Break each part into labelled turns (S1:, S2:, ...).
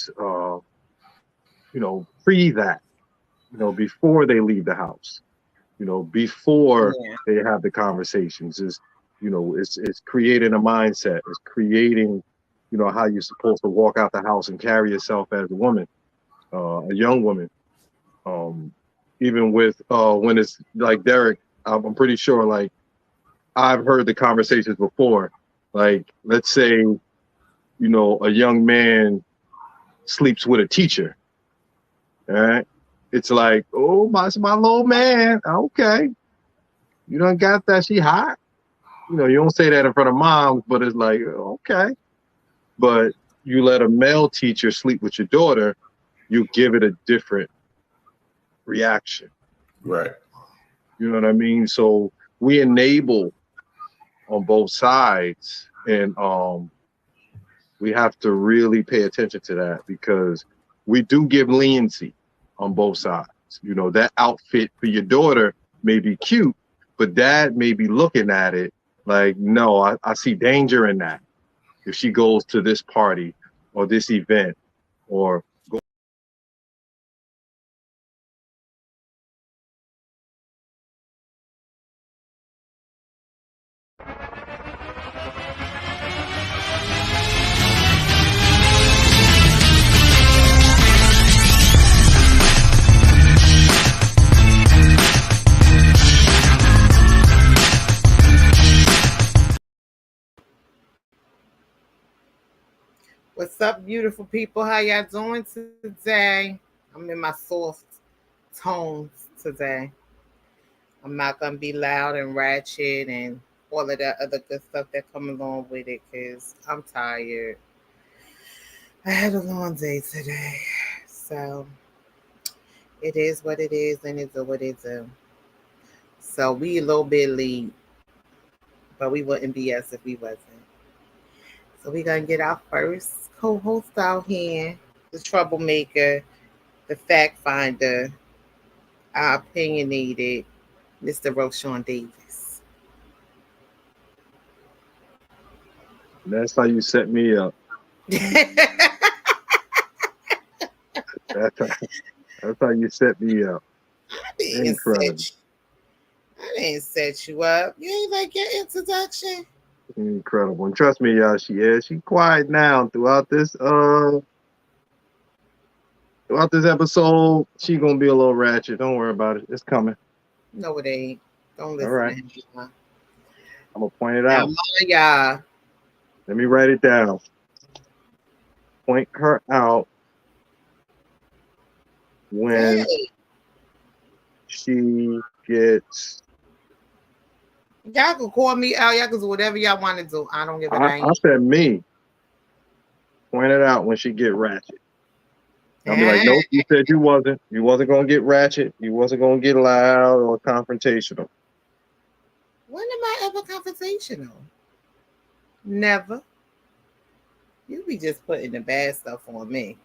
S1: is, pre that, before they leave the house, before
S2: Yeah.
S1: they have the conversations is, it's creating a mindset. It's creating, how you're supposed to walk out the house and carry yourself as a woman, a young woman. Um, Even with when it's like Derek, I'm pretty sure like I've heard the conversations before. Like, let's say, a young man sleeps with a teacher. All right. It's like, oh, my little man. Okay. You done got that. She hot. You don't say that in front of moms, but it's like, okay. But you let a male teacher sleep with your daughter, you give it a different reaction.
S3: Right.
S1: You know what I mean? So we enable on both sides. And we have to really pay attention to that because we do give leniency on both sides. That outfit for your daughter may be cute, but dad may be looking at it like, no, I see danger in that. If she goes to this party or this event or
S2: What's up, beautiful people? How y'all doing today? I'm in my soft tones today. I'm not gonna be loud and ratchet and all of that other good stuff that come along with it because I'm tired. I had a long day today. So it is what it is and it's what it is. So we a little bit late, but we wouldn't be us if we wasn't. So we're gonna get our first co-host out here, the troublemaker, the fact finder, our opinionated Mr. Roshawn Davis.
S1: that's how you set me up. That's how, that's how you set me up. Incredible.
S2: I didn't set you up. You ain't like your introduction.
S1: Incredible. And trust me, y'all, she quiet now throughout this episode. She gonna be a little ratchet. Don't worry about it. It's coming.
S2: No, it ain't. Don't
S1: All
S2: listen
S1: right.
S2: to him.
S1: I'm gonna point it
S2: Now,
S1: out.
S2: y'all.
S1: Let me write it down. Point her out when she gets.
S2: Y'all can call me out. Y'all can do whatever y'all want to do. I don't give a damn.
S1: I said me. Point it out when she get ratchet. I'll be like, nope, you said you wasn't. You wasn't gonna get ratchet. You wasn't gonna get loud or confrontational.
S2: When am I ever confrontational? Never. You be just putting the bad stuff on me.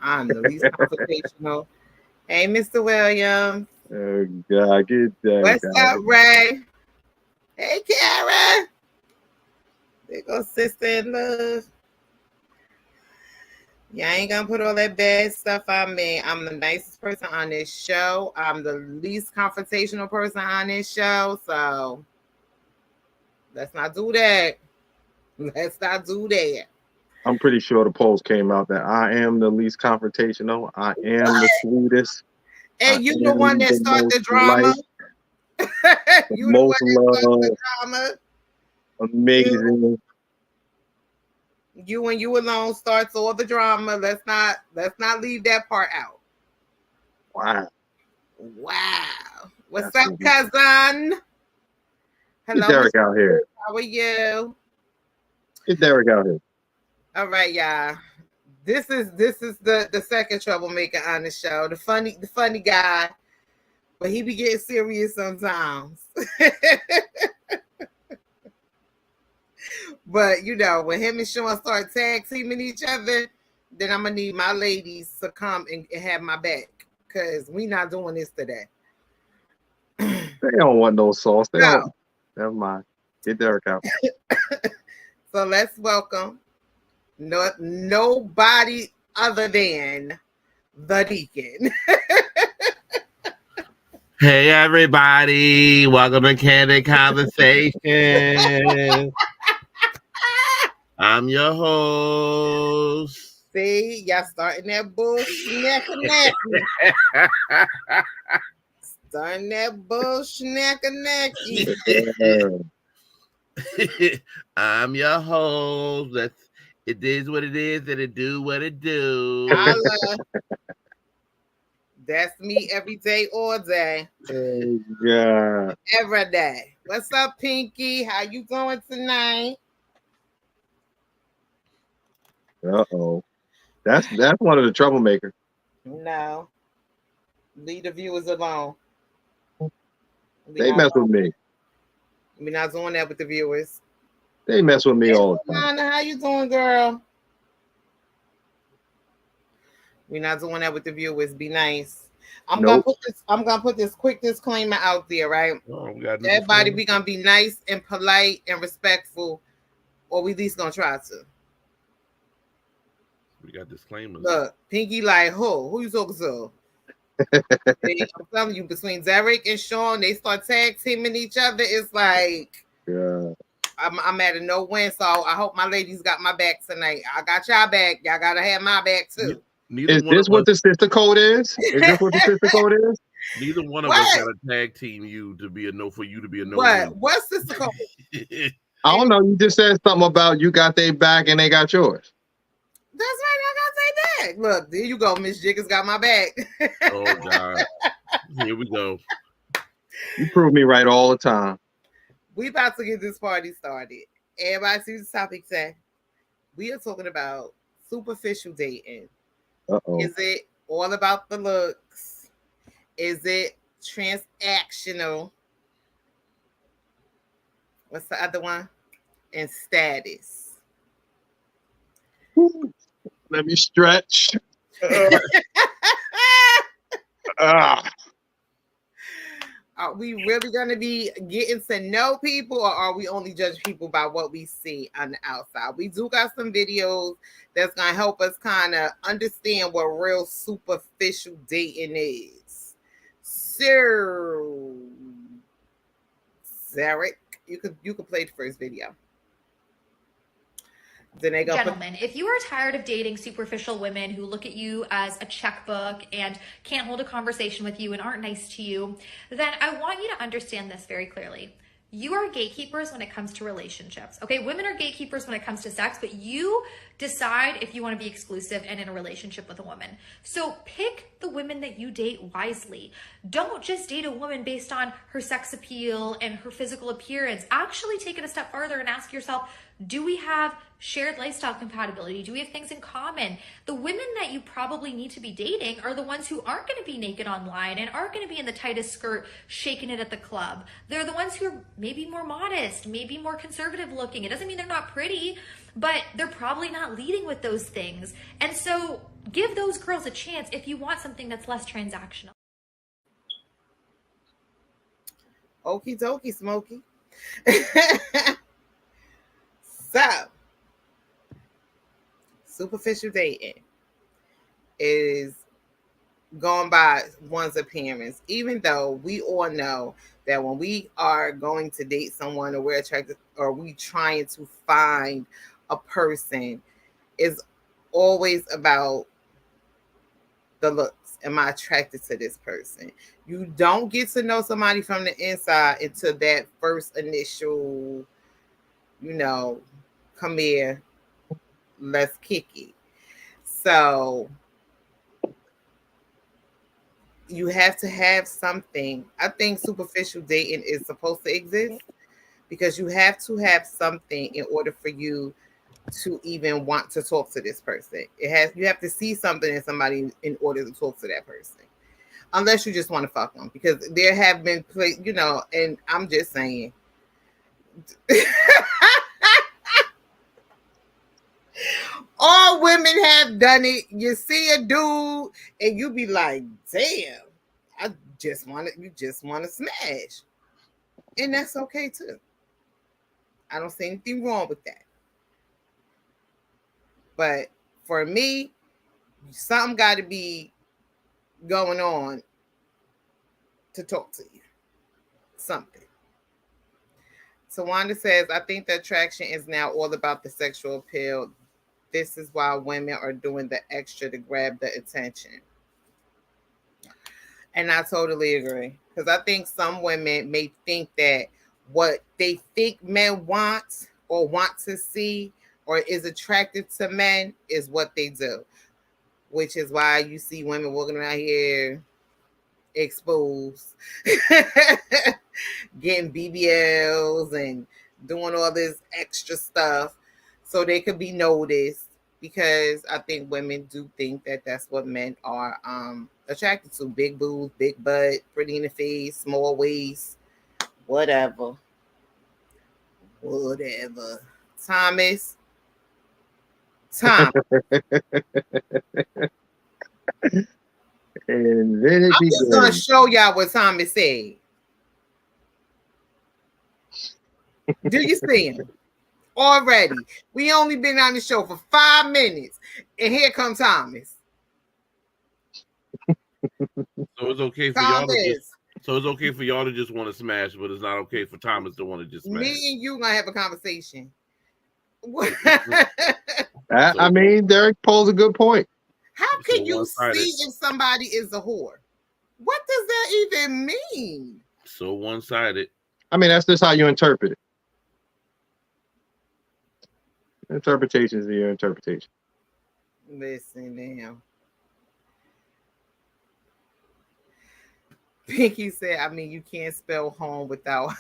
S2: I'm the least confrontational. Hey, Mr. Williams.
S1: Oh God, get that.
S2: What's up, Ray? Hey, Kara. There goes sister in love. Yeah, I ain't gonna put all that bad stuff on me. I'm the nicest person on this show. I'm the least confrontational person on this show. So let's not do that. Let's not do that.
S1: I'm pretty sure the polls came out that I am the least confrontational. I am the sweetest.
S2: And you the one that started the drama.
S1: You the most love. The drama. Amazing.
S2: You and you alone starts all the drama. Let's not leave that part out.
S1: Wow.
S2: What's up, cousin?
S1: Hello, get Derek out here.
S2: How are you?
S1: Get Derek out here.
S2: All right, y'all. This is the second troublemaker on the show. The funny guy, but he be getting serious sometimes. But when him and Sean start tag teaming each other, then I'm gonna need my ladies to come and have my back because we not doing this today.
S1: They don't want no sauce. They don't. Never mind. Get Derek out.
S2: So let's welcome nobody other than the Deacon.
S3: Hey everybody, welcome to Candid Conversation. I'm your host.
S2: See, y'all starting that bullshit. Starting that bullshit.
S3: I'm your host. It is what it is, and it do what it do.
S2: Holla. That's me every day, all day.
S1: Yeah.
S2: Every day. What's up, Pinky? How you doing tonight?
S1: Uh-oh. That's one of the troublemakers.
S2: No. Leave the viewers alone.
S1: They mess with me.
S2: We're not doing that with the viewers.
S1: They mess with me all the time.
S2: How you doing, girl? We're not doing that with the viewers. Be nice. I'm gonna put this quick disclaimer out there, right? Everybody, we gonna be nice and polite and respectful, or we at least gonna try to.
S3: We got disclaimers.
S2: Look, Pinky, like who you talking to? I'm telling you, between Derek and Sean, they start tag teaming each other. It's like,
S1: yeah.
S2: I'm at a no win. So I hope my ladies got my back tonight. I got y'all back. Y'all gotta have my back too.
S1: Is this what the sister code is? Is this what the sister code is?
S3: Neither one of us got to tag team you to be a no for you to be a no.
S2: What's sister code?
S1: I don't know. You just said something about you got their back and they got yours.
S2: That's right. I got their back. Look, there you go. Miss Jiggers got my back.
S3: Oh God. Here we go.
S1: You prove me right all the time.
S2: We about to get this party started. Everybody see the topic say. We are talking about superficial dating.
S1: Uh-oh.
S2: Is it all about the looks? Is it transactional? What's the other one? And status.
S1: Let me stretch.
S2: Are we really going to be getting to know people, or are we only judging people by what we see on the outside? We do got some videos that's going to help us kind of understand what real superficial dating is. So, Zarek, you could play the first video.
S4: Gentlemen, if you are tired of dating superficial women who look at you as a checkbook and can't hold a conversation with you and aren't nice to you, then I want you to understand this very clearly. You are gatekeepers when it comes to relationships. Okay, women are gatekeepers when it comes to sex, but you decide if you want to be exclusive and in a relationship with a woman. So pick the women that you date wisely. Don't just date a woman based on her sex appeal and her physical appearance. Actually take it a step further and ask yourself, do we have shared lifestyle compatibility? Do we have things in common? The women that you probably need to be dating are the ones who aren't going to be naked online and aren't going to be in the tightest skirt shaking it at the club. They're the ones who are maybe more modest, maybe more conservative looking. It doesn't mean they're not pretty, but they're probably not leading with those things. And so give those girls a chance if you want something that's less transactional.
S2: Okie dokie, Smokey. So, superficial dating is going by one's appearance, even though we all know that when we are going to date someone or we're attracted or we trying to find a person, is always about the looks. Am I attracted to this person? You don't get to know somebody from the inside until that first initial, come here, let's kick it. So you have to have something. I think superficial dating is supposed to exist because you have to have something in order for you to even want to talk to this person. You have to see something in somebody in order to talk to that person. Unless you just want to fuck them, because there have been and I'm just saying. All women have done it. You see a dude and you be like, damn, you just want to smash. And that's okay too. I don't see anything wrong with that. But for me, something got to be going on to talk to you. Something. Tawanda says, I think the attraction is now all about the sexual appeal. This is why women are doing the extra to grab the attention. And I totally agree. Because I think some women may think that what they think men want or want to see or is attractive to men is what they do. Which is why you see women walking around here exposed, getting BBLs and doing all this extra stuff so they could be noticed, because I think women do think that that's what men are attracted to: big boobs, big butt, pretty in the face, small waist, whatever. Thomas.
S1: And then it
S2: I'm just gonna
S1: begins.
S2: show y'all what Thomas said. Do you see him? Already. We only been on the show for 5 minutes. And here comes Thomas.
S3: So it's okay for y'all to just. So it's okay for y'all to just want to smash, but it's not okay for Thomas to want to just smash.
S2: Me and you gonna have a conversation.
S1: I mean, Derek posed a good point.
S2: How can you see if somebody is a whore? What does that even mean?
S3: So one-sided.
S1: I mean, that's just how you interpret it. Interpretation is your interpretation.
S2: Listen now. Pinky said, I mean, you can't spell home without.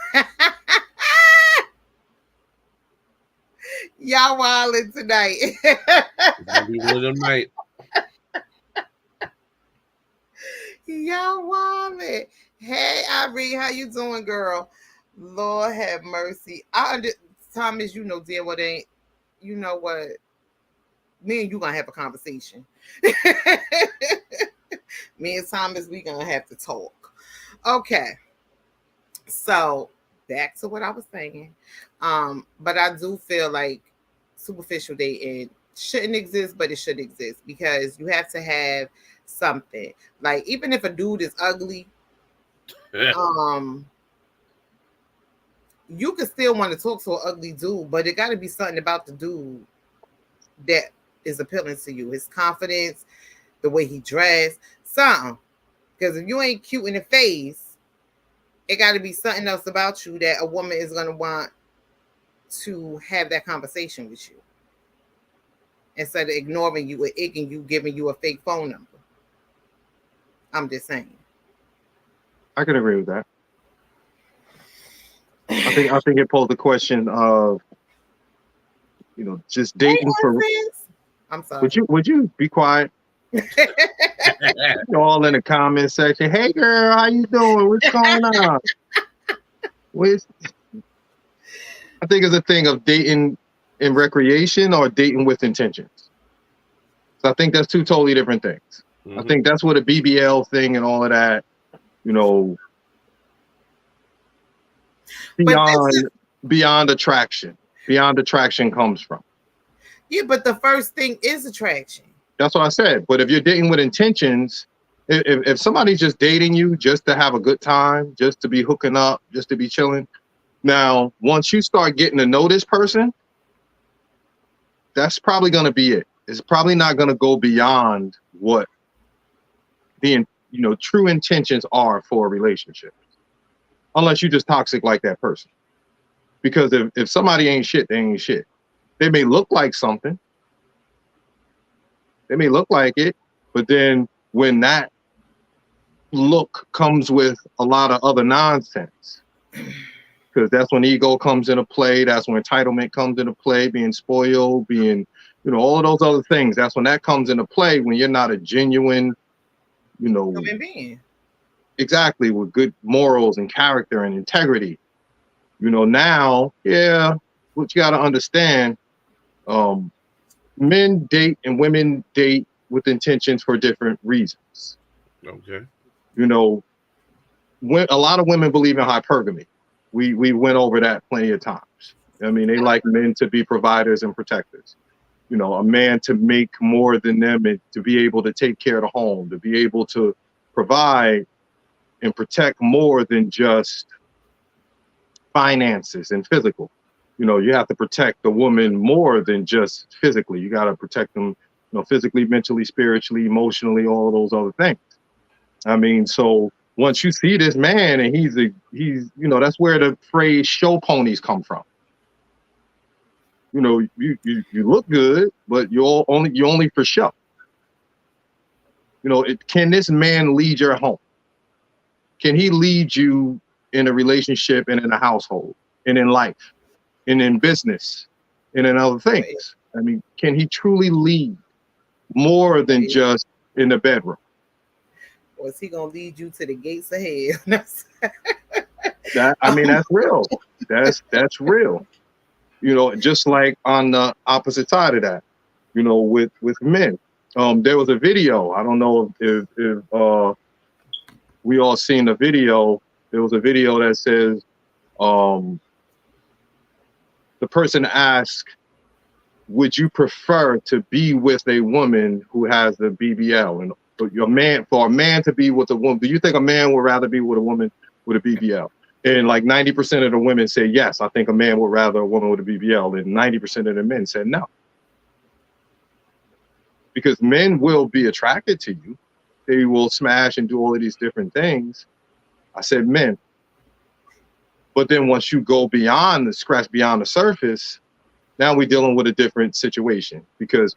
S2: Y'all wildin' tonight.
S3: It's gonna be one of them night.
S2: Y'all wildin'. Hey, Irene, how you doing, girl? Lord have mercy. Thomas, you know damn what ain't. You know what? Me and you gonna have a conversation. Me and Thomas, we gonna have to talk. Okay. So back to what I was saying. But I do feel like superficial dating shouldn't exist, but it should exist, because you have to have something. Like, even if a dude is ugly, you can still want to talk to an ugly dude, but it got to be something about the dude that is appealing to you. His confidence, the way he dressed, something. Because if you ain't cute in the face, it got to be something else about you that a woman is going to want to have that conversation with you, instead of ignoring you or igging you, giving you a fake phone number. I'm just saying.
S1: I can agree with that. I think it posed the question of, you know, just dating for.
S2: I'm sorry.
S1: Would you be quiet? You're all in the comment section. Hey girl, how you doing? What's going on? I think it's a thing of dating in recreation or dating with intentions. So I think that's two totally different things. Mm-hmm. I think that's what a BBL thing and all of that, you know, beyond attraction comes from.
S2: Yeah, but the first thing is attraction.
S1: That's what I said. But if you're dating with intentions, if somebody's just dating you just to have a good time, just to be hooking up, just to be chilling, now once you start getting to know this person, that's probably going to be it. It's probably not going to go beyond what the true intentions are for a relationship, unless you're just toxic like that person. Because if somebody ain't shit, they ain't shit. They may look like something. They may look like it, but then when that look comes with a lot of other nonsense, because that's when ego comes into play. That's when entitlement comes into play, being spoiled, being, all of those other things. That's when that comes into play, when you're not a genuine,
S2: human being.
S1: Exactly, with good morals and character and integrity. Now, what you got to understand, men date and women date with intentions for different reasons.
S3: Okay.
S1: When a lot of women believe in hypergamy. We went over that plenty of times. I mean, they like men to be providers and protectors. you know, a man to make more than them and to be able to take care of the home, to be able to provide and protect more than just finances and physical. You know, you have to protect the woman more than just physically. You got to protect them, you know, physically, mentally, spiritually, emotionally, all of those other things. I mean, so once you see this man and he's, you know, that's where the phrase show ponies come from. You know, you look good, but you're only for show. You know, can this man lead your home? Can he lead you in a relationship and in a household and in life and in business and in other things? I mean, can he truly lead more than just in the bedroom?
S2: Or is he gonna lead you to the gates of hell?
S1: That's real. That's real. You know, just like on the opposite side of that, you know, with men. There was a video. I don't know if we all seen the video. There was a video that says the person asked, would you prefer to be with a woman who has the BBL? And for a man to be with a woman, do you think a man would rather be with a woman with a BBL? And like 90% of the women say yes. I think a man would rather a woman with a BBL, and 90% of the men said no. Because men will be attracted to you. They will smash and do all of these different things. I said men. But then once you go beyond the surface, now we're dealing with a different situation, because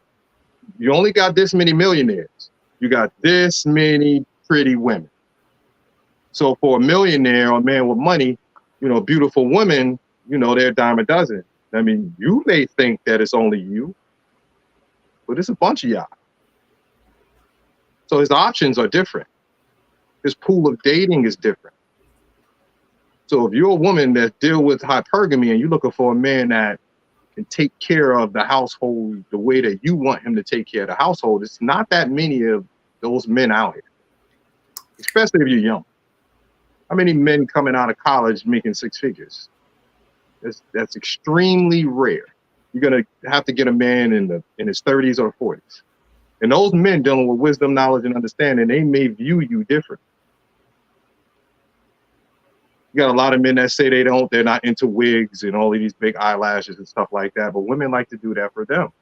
S1: you only got this many millionaires. You got this many pretty women. So for a millionaire or a man with money, you know, beautiful women, you know, they're a dime a dozen. I mean, you may think that it's only you, but it's a bunch of y'all. So his options are different. His pool of dating is different. So if you're a woman that deal with hypergamy and you're looking for a man that can take care of the household the way that you want him to take care of the household, it's not that many of those men out here, especially if you're young. How many men coming out of college making six figures? That's extremely rare. You're gonna have to get a man in his 30s or 40s. And those men dealing with wisdom, knowledge, and understanding, they may view you different. You got a lot of men that say they're not into wigs and all of these big eyelashes and stuff like that, but women like to do that for them.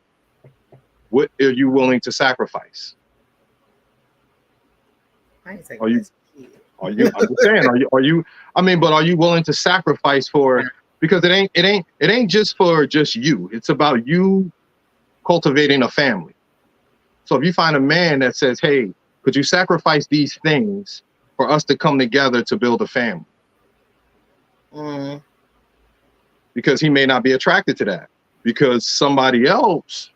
S1: What are you willing to sacrifice? I'm just saying, are you willing to sacrifice for, because it ain't just for just you. It's about you cultivating a family. So if you find a man that says, hey, could you sacrifice these things for us to come together to build a family? Because he may not be attracted to that, because somebody else,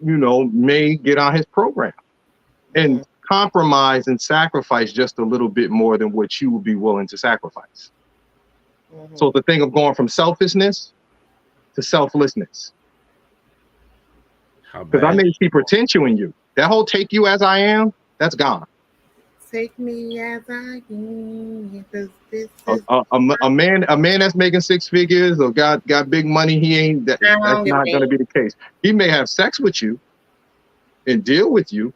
S1: you know, may get on his program and compromise and sacrifice just a little bit more than what you would be willing to sacrifice. So the thing of going from selfishness to selflessness. Because I may see potential in you. That whole take you as I am, that's gone.
S2: Take me as I am.
S1: A man that's making six figures or got big money, that's not going to be the case. He may have sex with you and deal with you.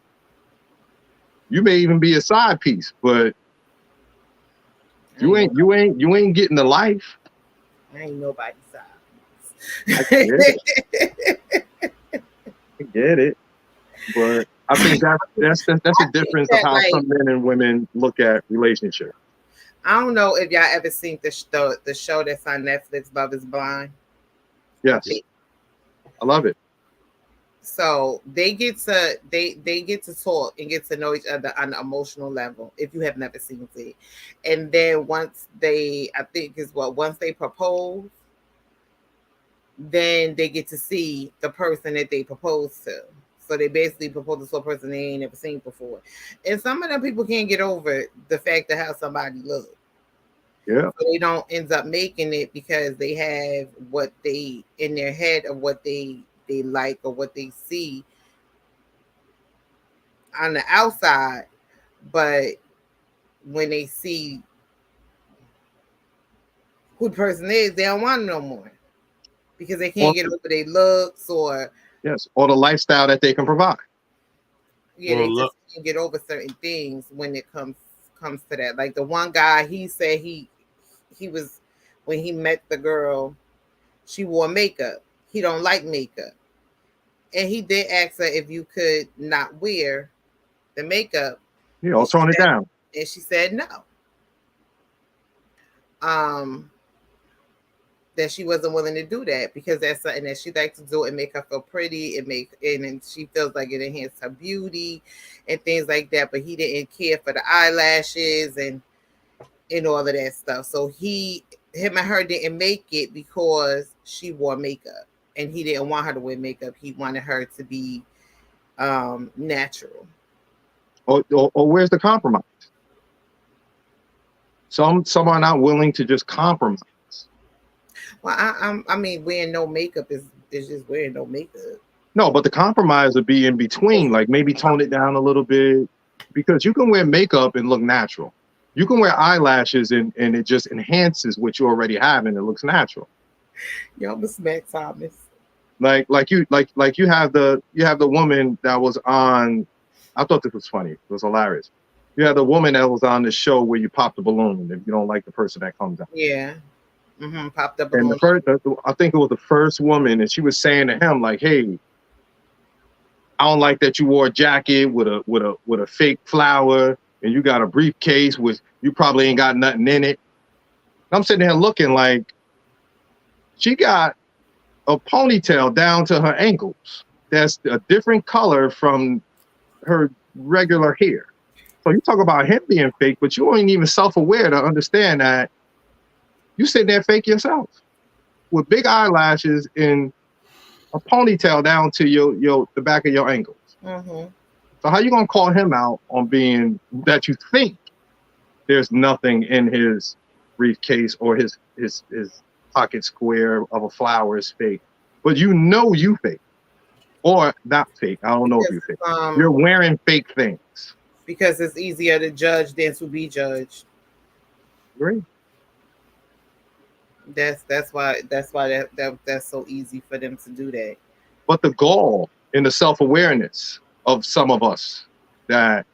S1: You may even be a side piece, but you ain't getting the life.
S2: I ain't nobody's side
S1: piece. I get it. But I think that's a difference of how some men and women look at relationships.
S2: I don't know if y'all ever seen the show that's on Netflix, Love Is Blind.
S1: Yes, I love it.
S2: So they get to talk and get to know each other on an emotional level, if you have never seen it. And then once they propose, then they get to see the person that they proposed to. So they basically propose to a person they ain't never seen before. And some of them people can't get over the fact of how somebody looks.
S1: Yeah.
S2: So they don't end up making it because they have what they in their head of what they like or what they see on the outside. But when they see who the person is, they don't want them no more. Because they can't get over their looks or
S1: Yes, or the lifestyle that they can provide.
S2: Yeah, they just can't get over certain things when it comes to that. Like the one guy, he said he was, when he met the girl, she wore makeup. He don't like makeup, and he did ask her if you could not wear the makeup.
S1: You know, tone it down.
S2: And she said no. That she wasn't willing to do that because that's something that she likes to do and make her feel pretty and she feels like it enhances her beauty and things like that. But he didn't care for the eyelashes and all of that stuff. So him and her didn't make it because she wore makeup, and he didn't want her to wear makeup. He wanted her to be natural.
S1: Or where's the compromise? Some are not willing to just compromise.
S2: Well, I mean, wearing no makeup is just wearing no makeup.
S1: No, but the compromise would be in between, like maybe tone it down a little bit, because you can wear makeup and look natural. You can wear eyelashes and it just enhances what you already have and it looks natural.
S2: Y'all must smack Thomas.
S1: Like you have the woman that was on. I thought this was funny. It was hilarious. You had the woman that was on the show where you pop the balloon if you don't like the person that comes out.
S2: Yeah. Popped up. And
S1: I think it was the first woman, and she was saying to him like, "Hey, I don't like that you wore a jacket with a fake flower, and you got a briefcase with you probably ain't got nothing in it." And I'm sitting there looking like she got a ponytail down to her ankles. That's a different color from her regular hair. So you talk about him being fake, but you ain't even self-aware to understand that you sitting there fake yourself with big eyelashes and a ponytail down to the back of your ankles.
S2: Mm-hmm.
S1: So how you gonna call him out on being that you think there's nothing in his briefcase or his pocket square of a flower is fake, but you fake or not fake? I don't know if you fake. You're wearing fake things
S2: because it's easier to judge than to be judged.
S1: Great.
S2: That's why that's so easy for them to do that.
S1: But the gall and the self-awareness of some of us that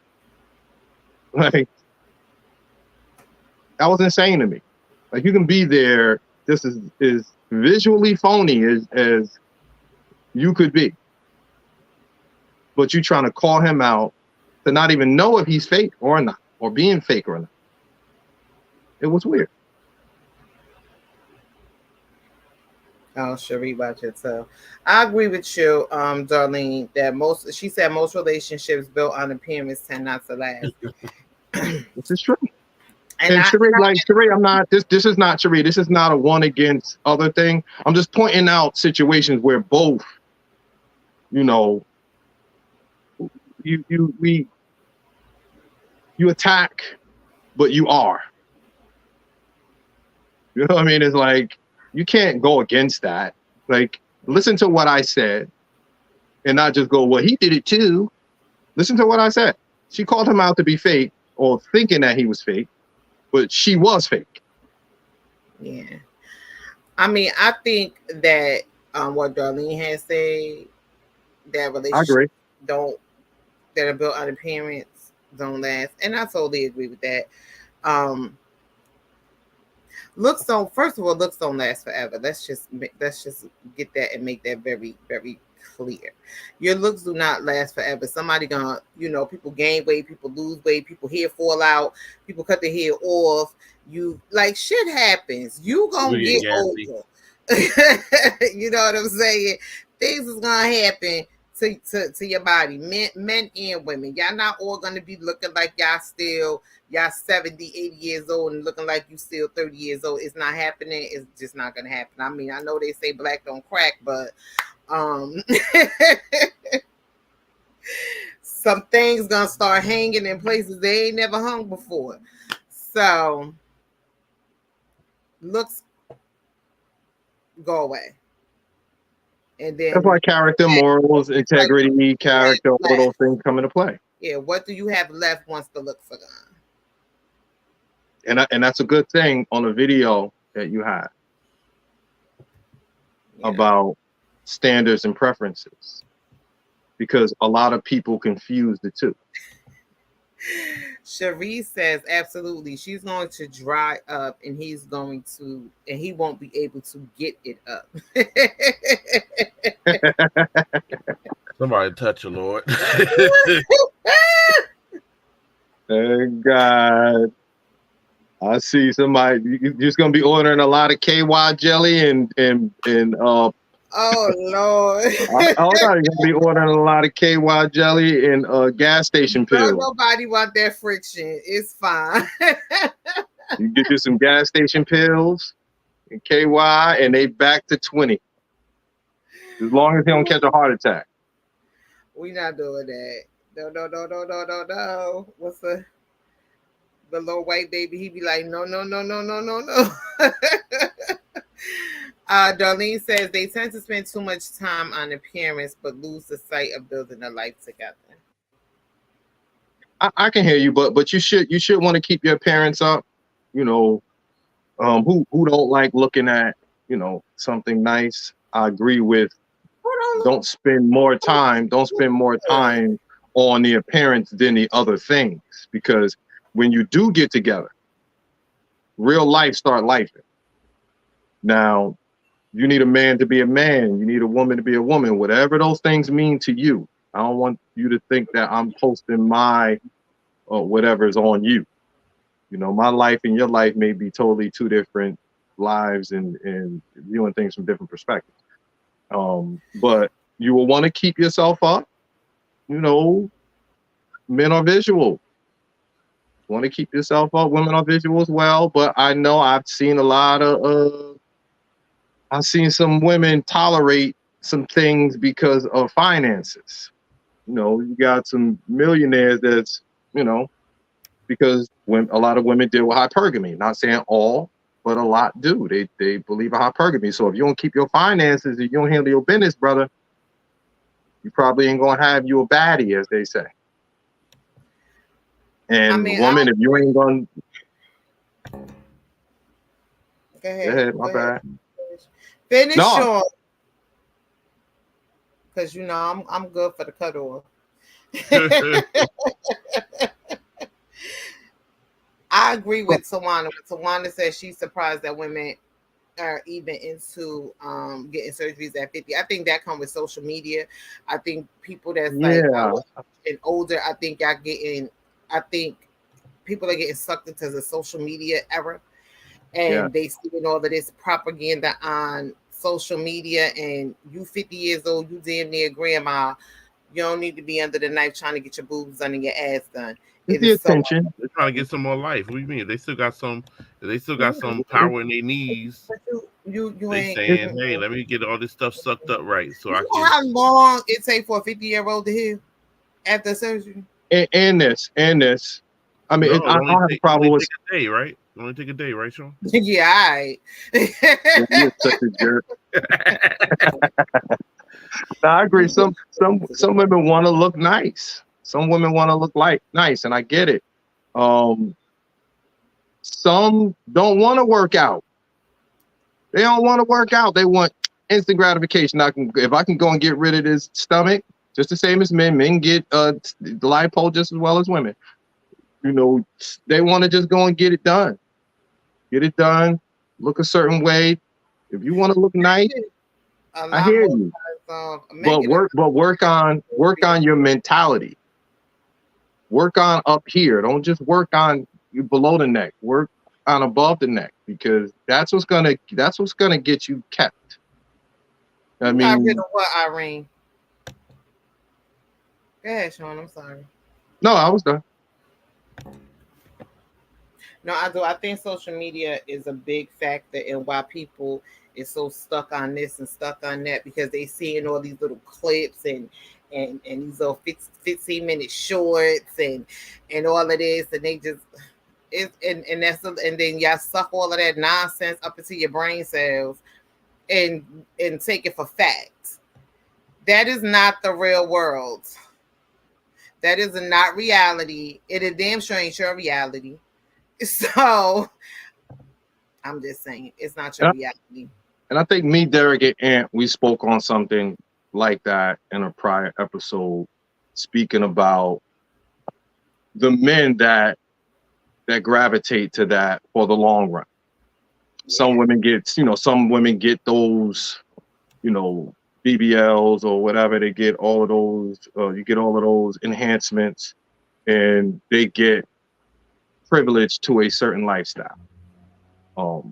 S1: like that was insane to me. Like you can be there, this is visually phony as you could be. But you trying to call him out to not even know if he's fake or not, or being fake or not. It was weird.
S2: Oh, Cherie, watch it. So I agree with you, Darlene, that she said most relationships built on appearance tend not to last.
S1: This is true. And Cherie, I'm not, this is not Cherie. This is not a one against other thing. I'm just pointing out situations where both, you attack, but you are. You know what I mean? It's like, you can't go against that. Like, listen to what I said and not just go, well, he did it too. Listen to what I said. She called him out to be fake or thinking that he was fake, but she was fake.
S2: Yeah. I mean, I think that what Darlene has said, that relationships that are built on appearance don't last. And I totally agree with that. Looks don't last forever. Let's just get that and make that very, very clear. Your looks do not last forever. Somebody gonna, people gain weight, people lose weight, people hair fall out, people cut their hair off. You like shit happens. You gonna get older. You know what I'm saying? Things is gonna happen to your body, men and women. Y'all not all gonna be looking like y'all 70, 80 years old and looking like you still 30 years old. It's not happening. It's just not gonna happen. I mean, I know they say black don't crack, but some things gonna start hanging in places they ain't never hung before. So looks go away. And then
S1: that's why character, morals, integrity, character, all those things come into play.
S2: Yeah, what do you have left once the looks are gone?
S1: And that's a good thing on a video that you had about standards and preferences, because a lot of people confuse the two.
S2: Cherie says absolutely. She's going to dry up, and he won't be able to get it up.
S3: Somebody touch her, Lord.
S1: Thank God. I see somebody. You're just gonna be ordering a lot of KY jelly and
S2: oh Lord!
S1: You're gonna be ordering a lot of KY jelly and gas station pills.
S2: Nobody want that friction. It's fine.
S1: You get you some gas station pills and KY, and they back to 20. As long as they don't catch a heart attack.
S2: We not doing that. No. What's the little white baby? He be like, no. Darlene says they tend to spend too much time on appearance, but lose the sight of building a life together.
S1: I can hear you, but you should want to keep your appearance up. You know, who don't like looking at, you know, something nice. I agree with. Don't spend more time on the appearance than the other things, because when you do get together, real life start lifing. Now, you need a man to be a man. You need a woman to be a woman. Whatever those things mean to you. I don't want you to think that I'm posting my whatever's on you. You know, my life and your life may be totally two different lives and viewing things from different perspectives. But you will want to keep yourself up. You know, men are visual. Want to keep yourself up. Women are visual as well. But I know I've seen a lot of I've seen some women tolerate some things because of finances. You know, you got some millionaires that's, you know, because when a lot of women deal with hypergamy. Not saying all, but a lot do. They believe in hypergamy. So if you don't keep your finances, if you don't handle your business, brother, you probably ain't gonna have you a baddie, as they say. And woman, if you ain't gonna
S2: go ahead,
S1: my bad.
S2: Finish on, because you know I'm good for the cutoff. I agree with Tawana. Tawana says she's surprised that women are even into getting surgeries at 50. I think that comes with social media. I think people that's like and older, I think people are getting sucked into the social media era, and they seeing all of this propaganda on social media, and you 50 years old, you damn near grandma, you don't need to be under the knife trying to get your boobs done and your ass done.
S1: It's the attention.
S3: They're trying to get some more life. What do you mean? They still got some power in their knees.
S2: You
S3: they
S2: ain't
S3: saying, hey, let me get all this stuff sucked up right, so I can.
S2: How long it take for a 50-year-old to heal after surgery?
S1: And this. I mean, I don't have a problem with
S3: a day, right? You only take a day, right, Sean?
S2: Yeah, all right.
S1: You're such a jerk. I agree. Some women want to look nice. Some women want to look nice, and I get it. Some don't want to work out. They don't want to work out. They want instant gratification. If I can go and get rid of this stomach, just the same as men. Men get the lipo just as well as women. You know, they want to just go and get it done. Get it done. Look a certain way. If you want to look nice, I hear you. But work on your mentality. Work on up here. Don't just work on you below the neck. Work on above the neck, because that's what's gonna get you kept. I mean,
S2: got rid of what, Irene? Go ahead, Sean. I'm sorry.
S1: No, I was done.
S2: No, I do. I think social media is a big factor in why people is so stuck on this and stuck on that, because they seeing all these little clips and these little 15-minute shorts and all of this, and they just and then y'all suck all of that nonsense up into your brain cells and take it for fact. That is not the real world. That is not reality. It is damn sure ain't your reality. So I'm just saying, it's not your reality.
S1: And I think me, Derek, and Ant, we spoke on something like that in a prior episode, speaking about the men that gravitate to that for the long run. Some women get, some women get those, BBLs or whatever. They get all of those. You get all of those enhancements, and they get privileged to a certain lifestyle. But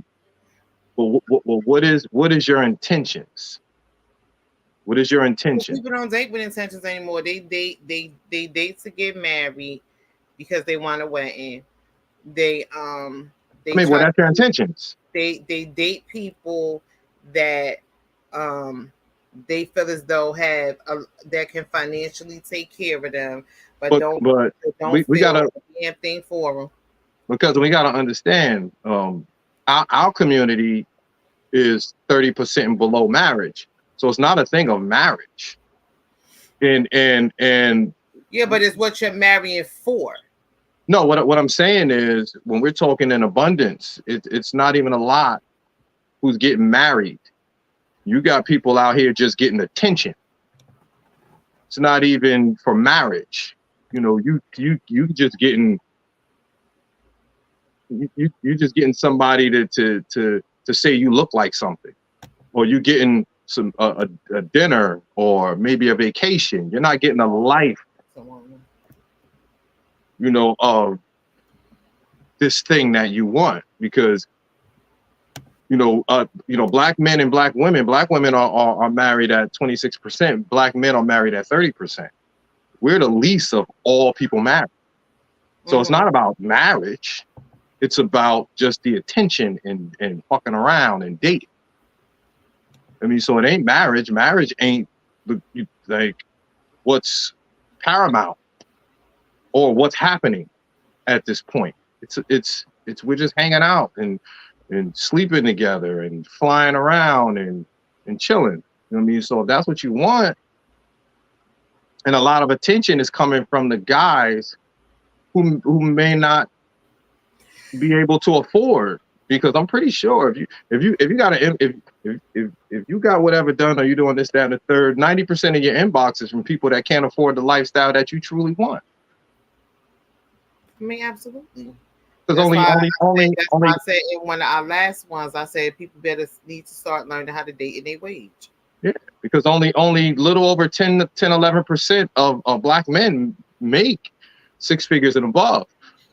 S1: what is your intentions? What is your intention?
S2: People don't date with intentions anymore. They date to get married because they want a wedding. That's
S1: their intentions.
S2: They date people that they feel as though that can financially take care of them, but we gotta damn thing for them.
S1: Because we gotta understand, our community is 30% and below marriage, so it's not a thing of marriage. And
S2: yeah, but it's what you're marrying for.
S1: No, what I'm saying is, when we're talking in abundance, it's not even a lot who's getting married. You got people out here just getting attention. It's not even for marriage. You just getting you just getting somebody to say you look like something, or you getting a dinner, or maybe a vacation. You're not getting a life, of this thing that you want, because black men and black women are married at 26%. Black men are married at 30%. We're the least of all people married. So it's not about marriage. It's about just the attention and fucking around and dating. So it ain't marriage. Marriage ain't like what's paramount or what's happening at this point. It's we're just hanging out and sleeping together and flying around and chilling. So if that's what you want, and a lot of attention is coming from the guys who may not be able to afford, because I'm pretty sure if you got whatever done, or you're doing this, that, and the third, 90% of your inbox is from people that can't afford the lifestyle that you truly want.
S2: Absolutely.
S1: Because
S2: I said in one of our last ones, I said people need to start learning how to date in their wage.
S1: Yeah, because only little over 11% of black men make six figures and above.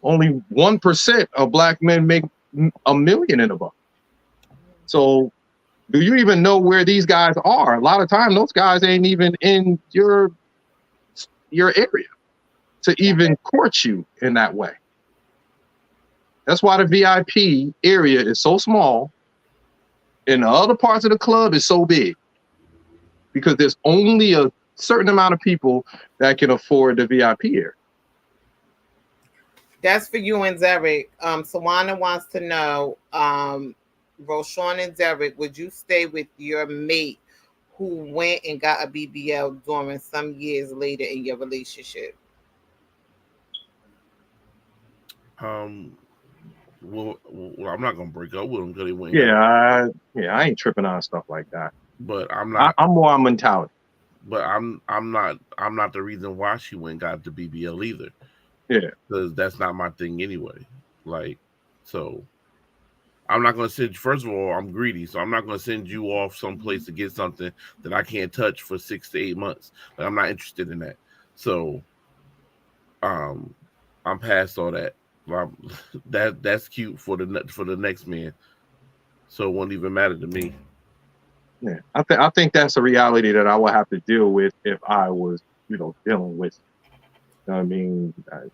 S1: Only 1% of black men make $1 million and above. So do you even know where these guys are? A lot of time those guys ain't even in your area to even court you in that way. That's why the VIP area is so small and the other parts of the club is so big, because there's only a certain amount of people that can afford the VIP area.
S2: That's for you and Derek. Sawana wants to know, Roshan and Derek, would you stay with your mate who went and got a BBL during some years later in your relationship?
S3: Well, I'm not gonna break up with him because he went.
S1: I ain't tripping on stuff like that.
S3: But I'm not.
S1: I'm more on mentality.
S3: But I'm not the reason why she went and got the BBL either.
S1: Yeah,
S3: because that's not my thing anyway. So I'm not gonna send. First of all, I'm greedy, so I'm not gonna send you off someplace to get something that I can't touch for 6 to 8 months. But I'm not interested in that. So, I'm past all that. That's cute for the next man. So it won't even matter to me.
S1: Yeah, I think that's a reality that I will have to deal with if I was, dealing with. I mean, that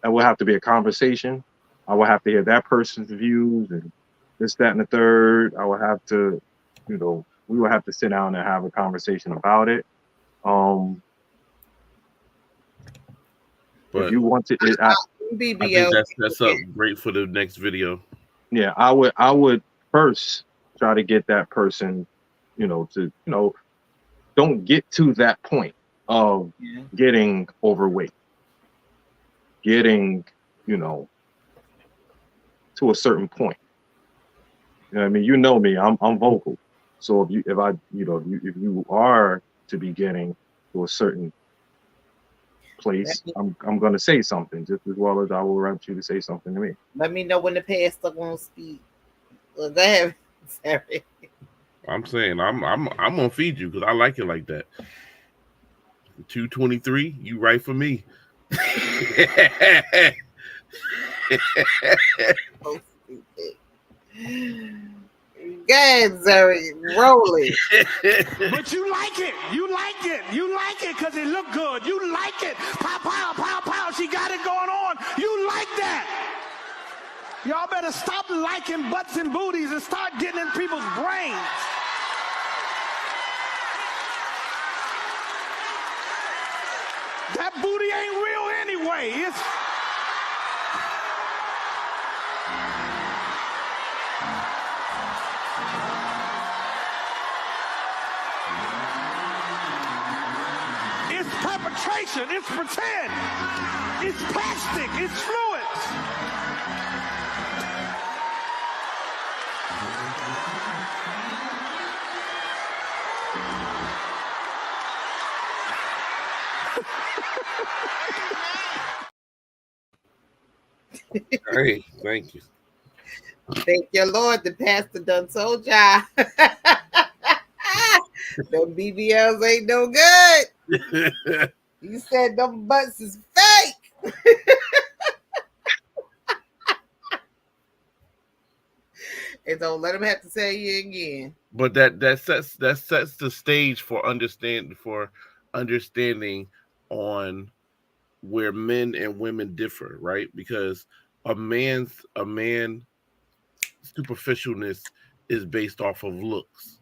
S1: will have to be a conversation. I will have to hear that person's views and this, that, and the third. I will have to, we will have to sit down and have a conversation about it. But if you want to, I
S3: think that's up great for the next video.
S1: Yeah, I would first try to get that person, don't get to that point of getting overweight, getting, to a certain point. You know what I mean? You know me. I'm vocal. So if you are to be getting to a certain
S2: Let
S1: place,
S2: me,
S1: I'm gonna say something just as well as I will want you to say something to me.
S2: let me know when the pastor won't speak. Well, go ahead, Terry.
S3: I'm saying I'm gonna feed you because I like it like that. 223, you right for me.
S2: So stupid. Go ahead, Terry. Roll it.
S5: But you like it. You like it. You like it because it look good. You like it. Pow, pow, pow, pow. She got it going on. You like that. Y'all better stop liking butts and booties and start getting in people's brains. That booty ain't real anyway. It's perpetration. It's pretend. It's plastic. It's fluids.
S3: Hey, thank you.
S2: Thank your Lord, the pastor done told y'all. Them BBLs ain't no good. You said them butts is fake. And don't let them have to tell you again.
S3: But that sets the stage for understanding on where men and women differ, right? Because a man superficialness is based off of looks.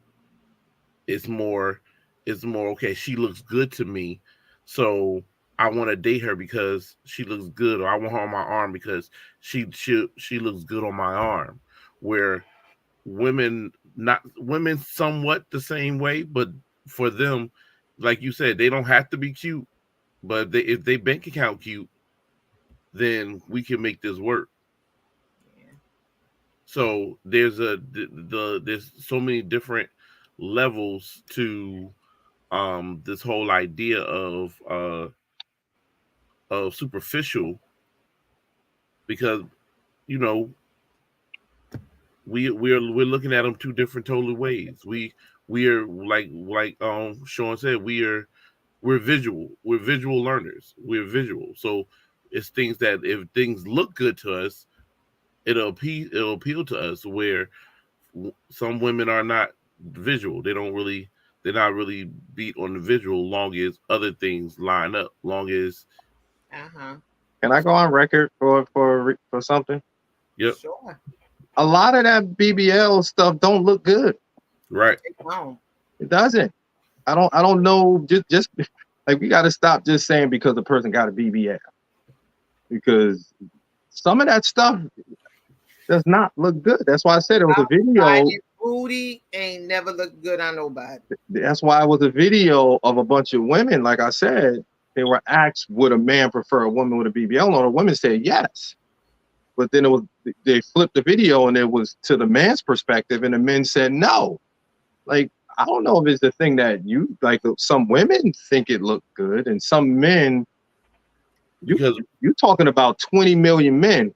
S3: It's more okay, she looks good to me, so I want to date her because she looks good, or I want her on my arm because she looks good on my arm. Where women somewhat the same way, but for them, like you said, they don't have to be cute, but if they bank account cute, then we can make this work. So there's there's so many different levels to this whole idea of superficial, because you know we're looking at them two different totally ways. We are like Sean said, we're visual learners. We're visual, so it's things that if things look good to us, it'll appeal to us. Where some women are not visual. They're not really beat on the visual. Long as other things line up. Long as
S2: Uh-huh.
S1: Can I go on record for something?
S3: yep,
S2: Sure.
S1: A lot of that BBL stuff don't look good.
S3: right.
S1: It doesn't. I don't know. Just like we got to stop just saying because the person got a BBL, because some of that stuff does not look good. That's why I said it was a video.
S2: Booty ain't never looked good on nobody.
S1: That's why it was a video of a bunch of women. Like I said, they were asked, would a man prefer a woman with a BBL on? The women said yes. But then they flipped the video and it was to the man's perspective, and the men said no. Like, I don't know if it's the thing that you like. Some women think it looked good, and some men.
S3: Because
S1: You're talking about 20 million men,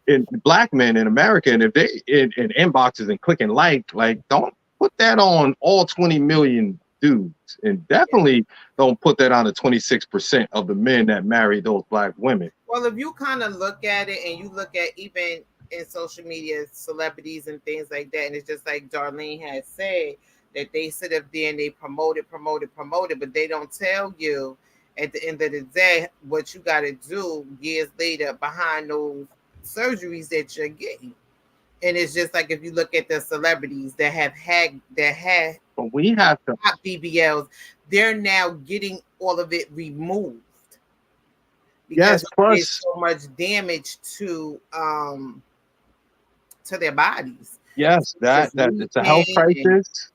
S1: in black men in America, and if they in inboxes and clicking like, don't put that on all 20 million dudes, and definitely don't put that on the 26% of the men that marry those black women.
S2: Well, if you kind of look at it and you look at even in social media, celebrities and things like that, and it's just like Darlene had said, that they sit up there and they promote it, but they don't tell you at the end of the day what you got to do years later behind those surgeries that you're getting. And it's just like if you look at the celebrities that had
S1: But we have to
S2: BBLs, they're now getting all of it removed.
S1: Yes,
S2: Because
S1: plus
S2: there's so much damage to their bodies.
S1: yes,
S2: So
S1: that it's a health crisis.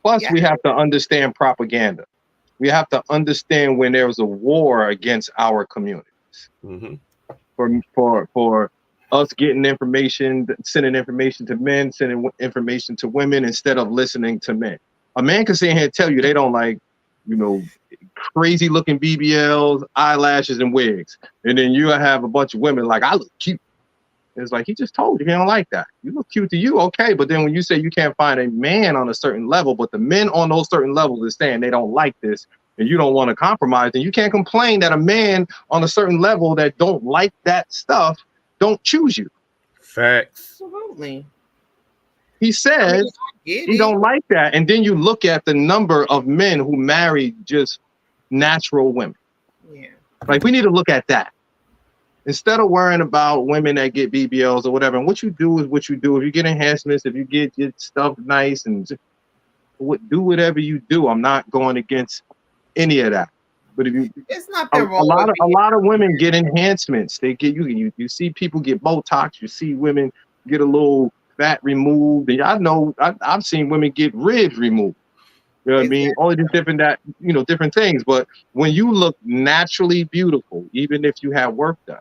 S1: Plus, we have to understand propaganda. We have to understand when there's a war against our communities.
S3: mm-hmm.
S1: For us getting information, sending information to men, sending information to women instead of listening to men. A man can sit here and tell you they don't like, crazy looking BBLs, eyelashes, and wigs. And then you have a bunch of women like, I look cute. It's like, he just told you he don't like that. You look cute to you, okay. But then when you say you can't find a man on a certain level, but the men on those certain levels are saying they don't like this, and you don't want to compromise, then you can't complain that a man on a certain level that don't like that stuff don't choose you.
S3: Facts.
S2: Absolutely.
S1: He says he don't like that. And then you look at the number of men who marry just natural women.
S2: Yeah.
S1: Like, we need to look at that. Instead of worrying about women that get BBLs or whatever. And what you do is what you do. If you get enhancements, if you get your stuff nice, and do whatever you do. I'm not going against any of that. But if you,
S2: it's not
S1: a lot of women get enhancements. They get you see people get Botox. You see women get a little fat removed. And I know I've seen women get ribs removed. You know what I mean? All these different different things. But when you look naturally beautiful, even if you have work done,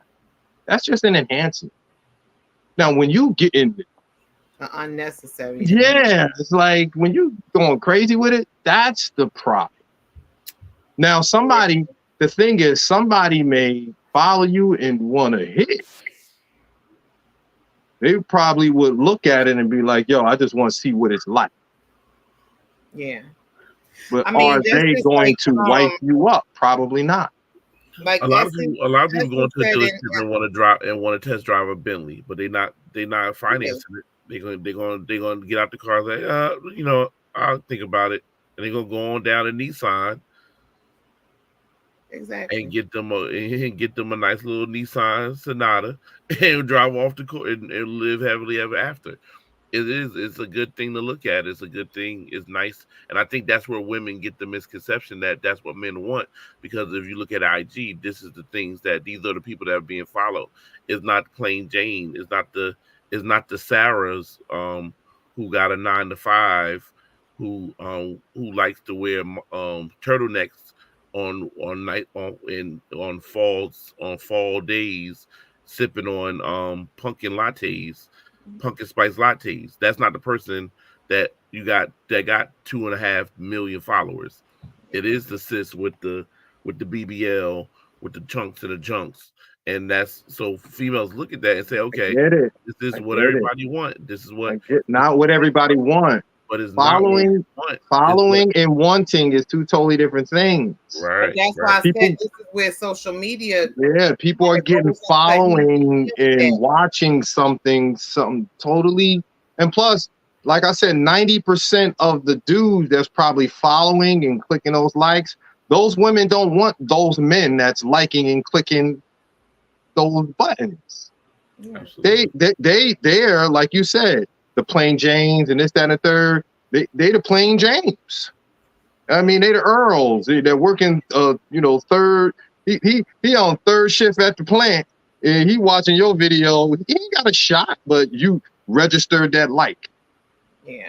S1: that's just an enhancement. Now, when you get in
S2: unnecessary,
S1: it's like when you going crazy with it, that's the problem. Now, the thing is, somebody may follow you and want to hit. They probably would look at it and be like, yo, I just want to see what it's like.
S2: Yeah.
S1: But are they going to wipe you up? Probably not.
S3: Like a lot of people go into a dealership and want to test drive a Bentley, but they're not financing it. They're gonna get out the car and say, I'll think about it, and they're gonna go on down to Nissan.
S2: Exactly.
S3: And get them a nice little Nissan Sonata and drive off the court and live happily ever after. It's a good thing to look at. It's a good thing. It's nice. And I think that's where women get the misconception that that's what men want. Because if you look at IG, this is the things these are the people that are being followed. It's not plain Jane. It's not the Sarahs who got a 9-to-5 who likes to wear turtlenecks on fall days, sipping on pumpkin spice lattes. That's not the person that you got that got 2.5 million followers. It is the sis with the BBL, with the chunks and the junks. And that's so females look at that and say, okay, this is what everybody want. This is what
S1: not what everybody want.
S3: But it's
S1: following and wanting is two totally different things.
S3: Right.
S2: That's why I said this is where social media.
S1: Yeah, people are getting following and watching something totally. And plus, like I said, 90% of the dudes that's probably following and clicking those likes, those women don't want those men that's liking and clicking those buttons. Absolutely. They're like you said, the plain Janes and this, that, and the third. They the plain James. I mean, they the Earls. They're working, third. He on third shift at the plant, and he watching your video. He ain't got a shot, but you registered that like.
S2: Yeah.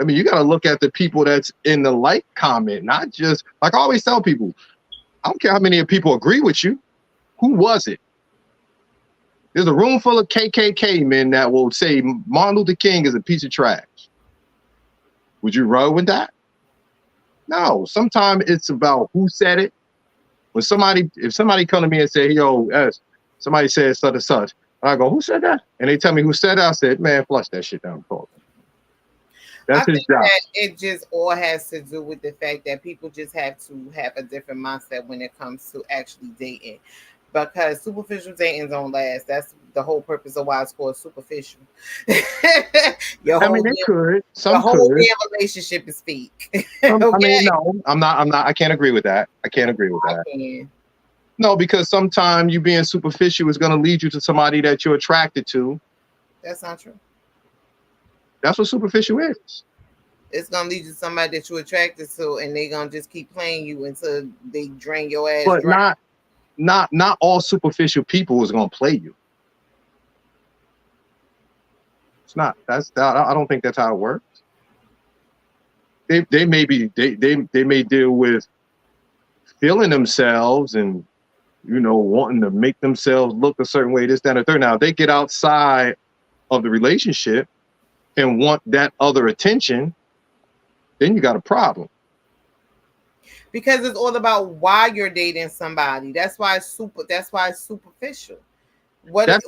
S1: I mean, you got to look at the people that's in the like comment, not just like I always tell people. I don't care how many people agree with you. Who was it? There's a room full of KKK men that will say Martin Luther King is a piece of trash. Would you roll with that? No. Sometimes it's about who said it. If somebody come to me and say, yo, somebody said such and such, I go, who said that? And they tell me who said it. I said, man, flush that shit down the toilet. That's his job.
S2: That it just all has to do with the fact that people just have to have a different mindset when it comes to actually dating. Because superficial dating don't last. That's the whole purpose of why it's called superficial.
S1: It could.
S2: The whole damn relationship is fake.
S1: Okay? I mean, no, I'm not. I can't agree with that. I can. No, because sometimes you being superficial is going to lead you to somebody that you're attracted to.
S2: That's not true. That's
S1: what superficial is.
S2: It's going to lead you to somebody that you're attracted to, and they're going to just keep playing you until they drain your ass.
S1: But not all superficial people is going to play you. It's not. I don't think that's how it works. They may deal with feeling themselves and wanting to make themselves look a certain way, this, that, and the third. Now, if they get outside of the relationship and want that other attention, then you got a problem.
S2: Because it's all about why you're dating somebody. That's why it's superficial. Why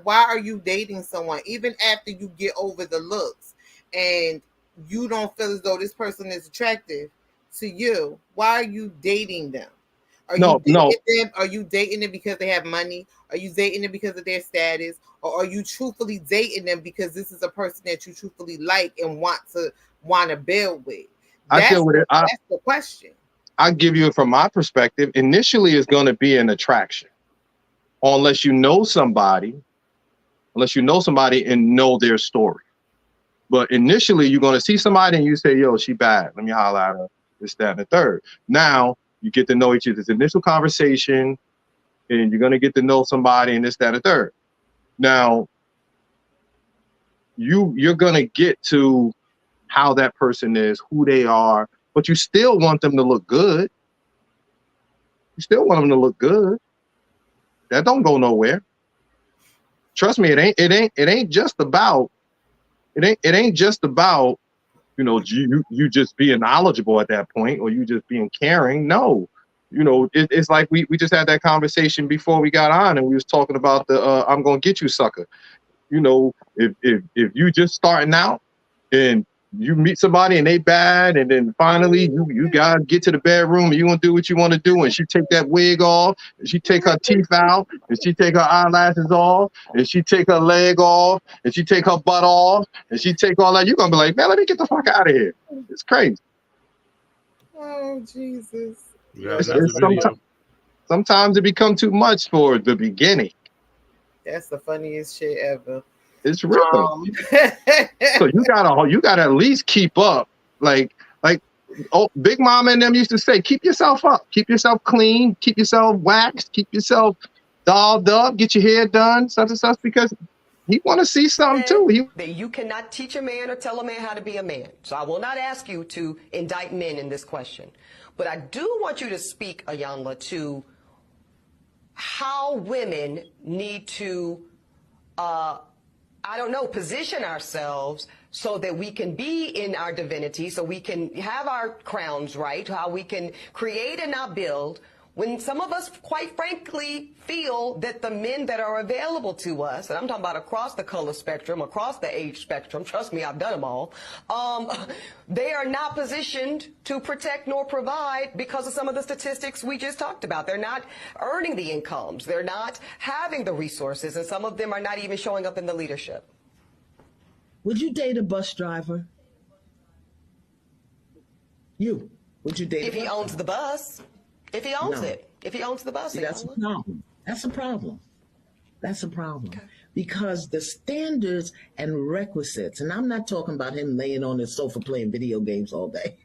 S2: are you dating someone even after you get over the looks and you don't feel as though this person is attractive to you? Why are you dating them? Are you dating them because they have money? Are you dating them because of their status? Or are you truthfully dating them because this is a person that you truthfully like and want to build with? That's the question.
S1: I'll give you from my perspective. Initially, it's going to be an attraction, unless you know somebody and know their story. But initially, you're going to see somebody and you say, "Yo, she bad. Let me holler at her." This, that, and the third. Now you get to know each other's initial conversation, and you're going to get to know somebody and this, that, and the third. Now you're going to get to how that person is, who they are, but you still want them to look good. You still want them to look good. That don't go nowhere. Trust me, it ain't just about you just being knowledgeable at that point, or you just being caring. No, it's like we just had that conversation before we got on, and we was talking about the I'm gonna get you sucker. If you just starting out and you meet somebody and they bad, and then finally you gotta get to the bedroom and you gonna do what you want to do, and she take that wig off, and she take her teeth out, and she take her eyelashes off, and she take her leg off, and she take her butt off, and she take all that, you're gonna be like, man, let me get the fuck out of here. It's crazy.
S2: Oh Jesus.
S3: Yeah,
S1: sometimes it becomes too much for the beginning.
S2: That's the funniest shit ever.
S1: It's real. So you gotta at least keep up. Like Big Mama and them used to say, keep yourself up, keep yourself clean, keep yourself waxed, keep yourself dolled up, get your hair done, such and such, because he want to see something too.
S6: You cannot teach a man or tell a man how to be a man. So I will not ask you to indict men in this question. But I do want you to speak, Ayanla, to how women need to position ourselves so that we can be in our divinity, so we can have our crowns right, how we can create and not build, when some of us, quite frankly, feel that the men that are available to us, and I'm talking about across the color spectrum, across the age spectrum, trust me, I've done them all, they are not positioned to protect nor provide because of some of the statistics we just talked about. They're not earning the incomes. They're not having the resources, and some of them are not even showing up in the leadership.
S7: Would you date a bus driver? Would you date
S6: if he owns the bus? If he owns it. If he owns the bus.
S7: See, that's a problem. That's a problem. Okay. Because the standards and requisites, and I'm not talking about him laying on his sofa playing video games all day.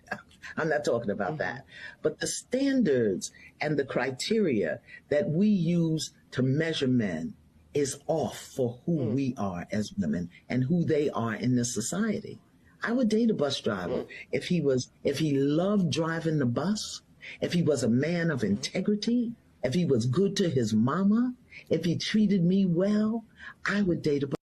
S7: I'm not talking about that. But the standards and the criteria that we use to measure men is off for who we are as women and who they are in this society. I would date a bus driver if he loved driving the bus, if he was a man of integrity, if he was good to his mama, if he treated me well, I would date a bus.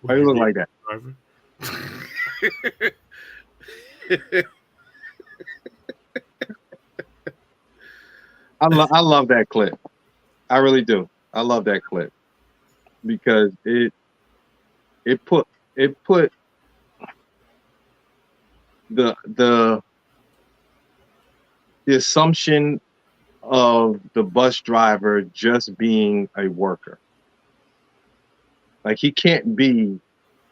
S1: Why you look like that? I love that clip. I really do. I love that clip because it put the assumption of the bus driver just being a worker. Like, he can't be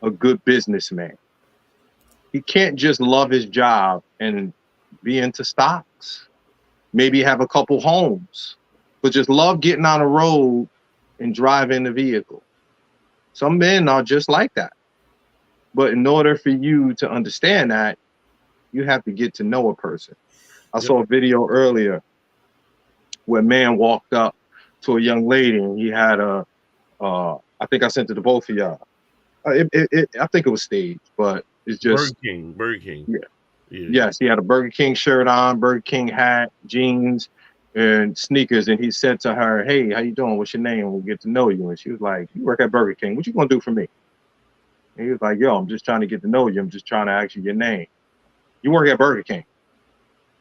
S1: a good businessman. He can't just love his job and be into stocks. Maybe have a couple homes, but just love getting on the road and driving the vehicle. Some men are just like that. But in order for you to understand that, you have to get to know a person. I saw a video earlier where a man walked up to a young lady and he had I think I sent it to both of y'all. I think it was staged, but it's just
S3: Burger King.
S1: Yeah. Yes, he had a Burger King shirt on, Burger King hat, jeans, and sneakers. And he said to her, "Hey, how you doing? What's your name? We'll get to know you." And she was like, "You work at Burger King. What you gonna do for me?" And he was like, "Yo, I'm just trying to get to know you. I'm just trying to ask you your name. You work at Burger King?"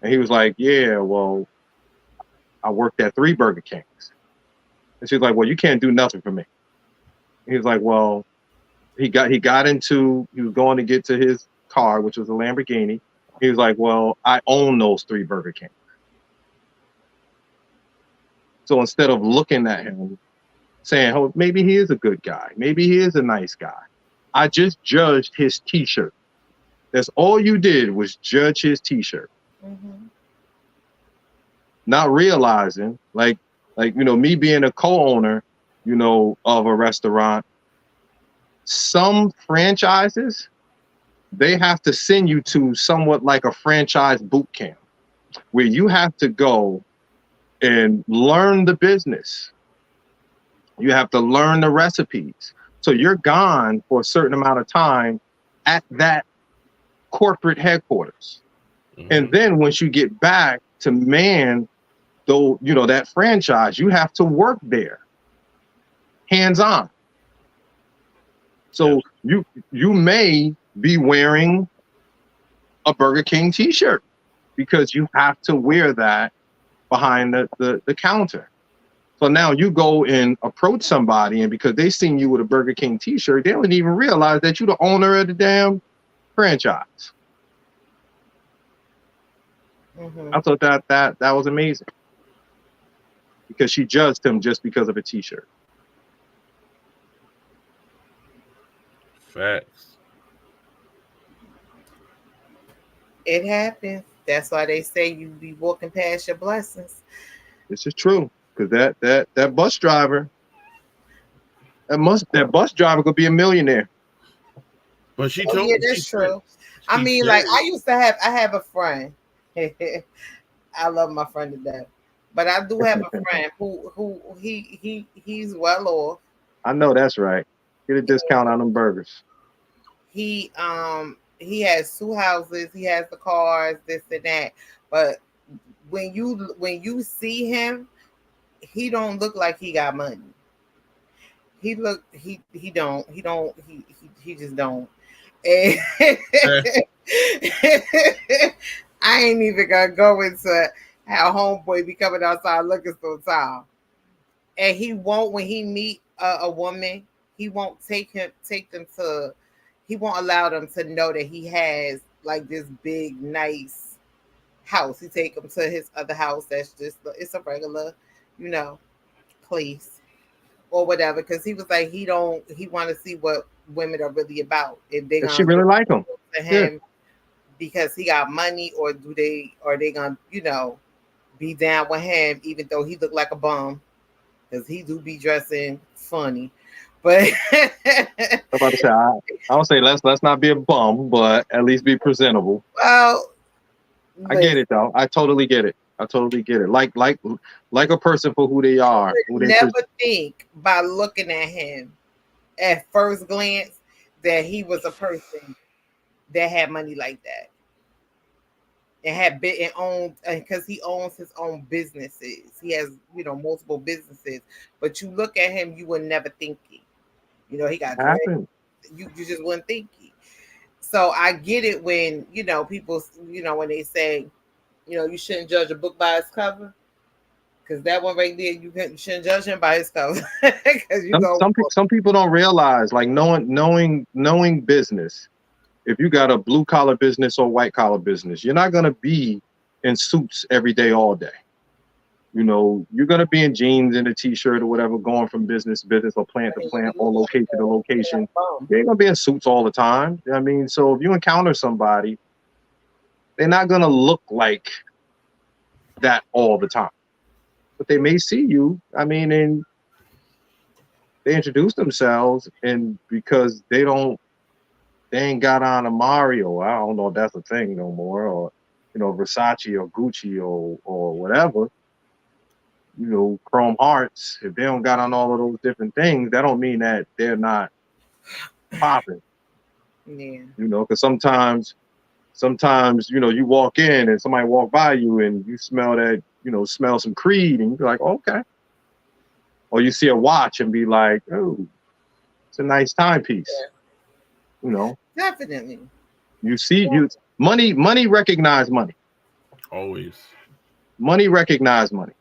S1: And he was like, "Yeah, well, I worked at 3 Burger Kings." And she was like, "Well, you can't do nothing for me." And he was like, "Well," he was going to get to his car, which was a Lamborghini. He was like, "Well, I own those 3 Burger Kings." So instead of looking at him saying, "Oh, maybe he is a good guy. Maybe he is a nice guy," I just judged his T-shirt. That's all you did was judge his T-shirt.
S2: Mm-hmm.
S1: Not realizing, like me being a co-owner, of a restaurant, some franchises, they have to send you to somewhat like a franchise boot camp where you have to go and learn the business. You have to learn the recipes. So you're gone for a certain amount of time at that corporate headquarters.
S3: Mm-hmm.
S1: And then once you get back to man, though, that franchise, you have to work there hands-on. So you may be wearing a Burger King T-shirt because you have to wear that behind the counter. So now you go and approach somebody, and because they seen you with a Burger King T-shirt, they don't even realize that you're the owner of the damn franchise.
S2: Mm-hmm.
S1: I thought that was amazing because she judged him just because of a T-shirt.
S3: Facts.
S2: It happens. That's why they say you be walking past your blessings.
S1: This is true because that bus driver, that bus driver could be a millionaire.
S3: But she told
S2: me that's true. I mean, like I have a friend. I love my friend to death, but I do have a friend who he's well off.
S1: I know that's right. Get a discount on them burgers.
S2: He has 2 houses. He has the cars, this and that. But when you see him, he don't look like he got money. He just don't. And I ain't even gonna go into how homeboy be coming outside looking so tall. And he won't, when he meet a woman, he won't he won't allow them to know that he has like this big, nice house. He take them to his other house that's just, it's a regular, place or whatever. Because he was like, he want to see what women are really about. If they
S1: she really like him
S2: to him because he got money, or are they gonna, be down with him even though he look like a bum, because he do be dressing funny. But
S1: I'm about to say, I don't say let's not be a bum, but at least be presentable.
S2: Well,
S1: I get it though. I totally get it. Like a person for who they are.
S2: Never think by looking at him at first glance that he was a person that had money like that and had been and owned, because he owns his own businesses. He has multiple businesses, but you look at him, you would never think it. He got dread. You just wouldn't think it. So I get it when people when they say you shouldn't judge a book by its cover, because that one right there, you shouldn't judge him by his cover.
S1: Some people don't realize, like, knowing business. If you got a blue collar business or white collar business, you're not gonna be in suits every day, all day. You're gonna be in jeans and a T-shirt or whatever, going from business to business or plant to plant or location to location. You ain't gonna be in suits all the time. I mean, so if you encounter somebody, they're not gonna look like that all the time, but they may see you. I mean, and they introduce themselves, and because they ain't got on a Mario, I don't know if that's a thing no more, or Versace or Gucci or whatever. chrome hearts, if they don't got on all of those different things, that don't mean that they're not popping.
S2: Yeah.
S1: Because sometimes, you walk in and somebody walk by you and you smell that, smell some Creed and you're like, okay. Or you see a watch and be like, oh, it's a nice timepiece.
S2: Definitely.
S1: You see, money recognize money.
S3: Always.
S1: Money recognize money.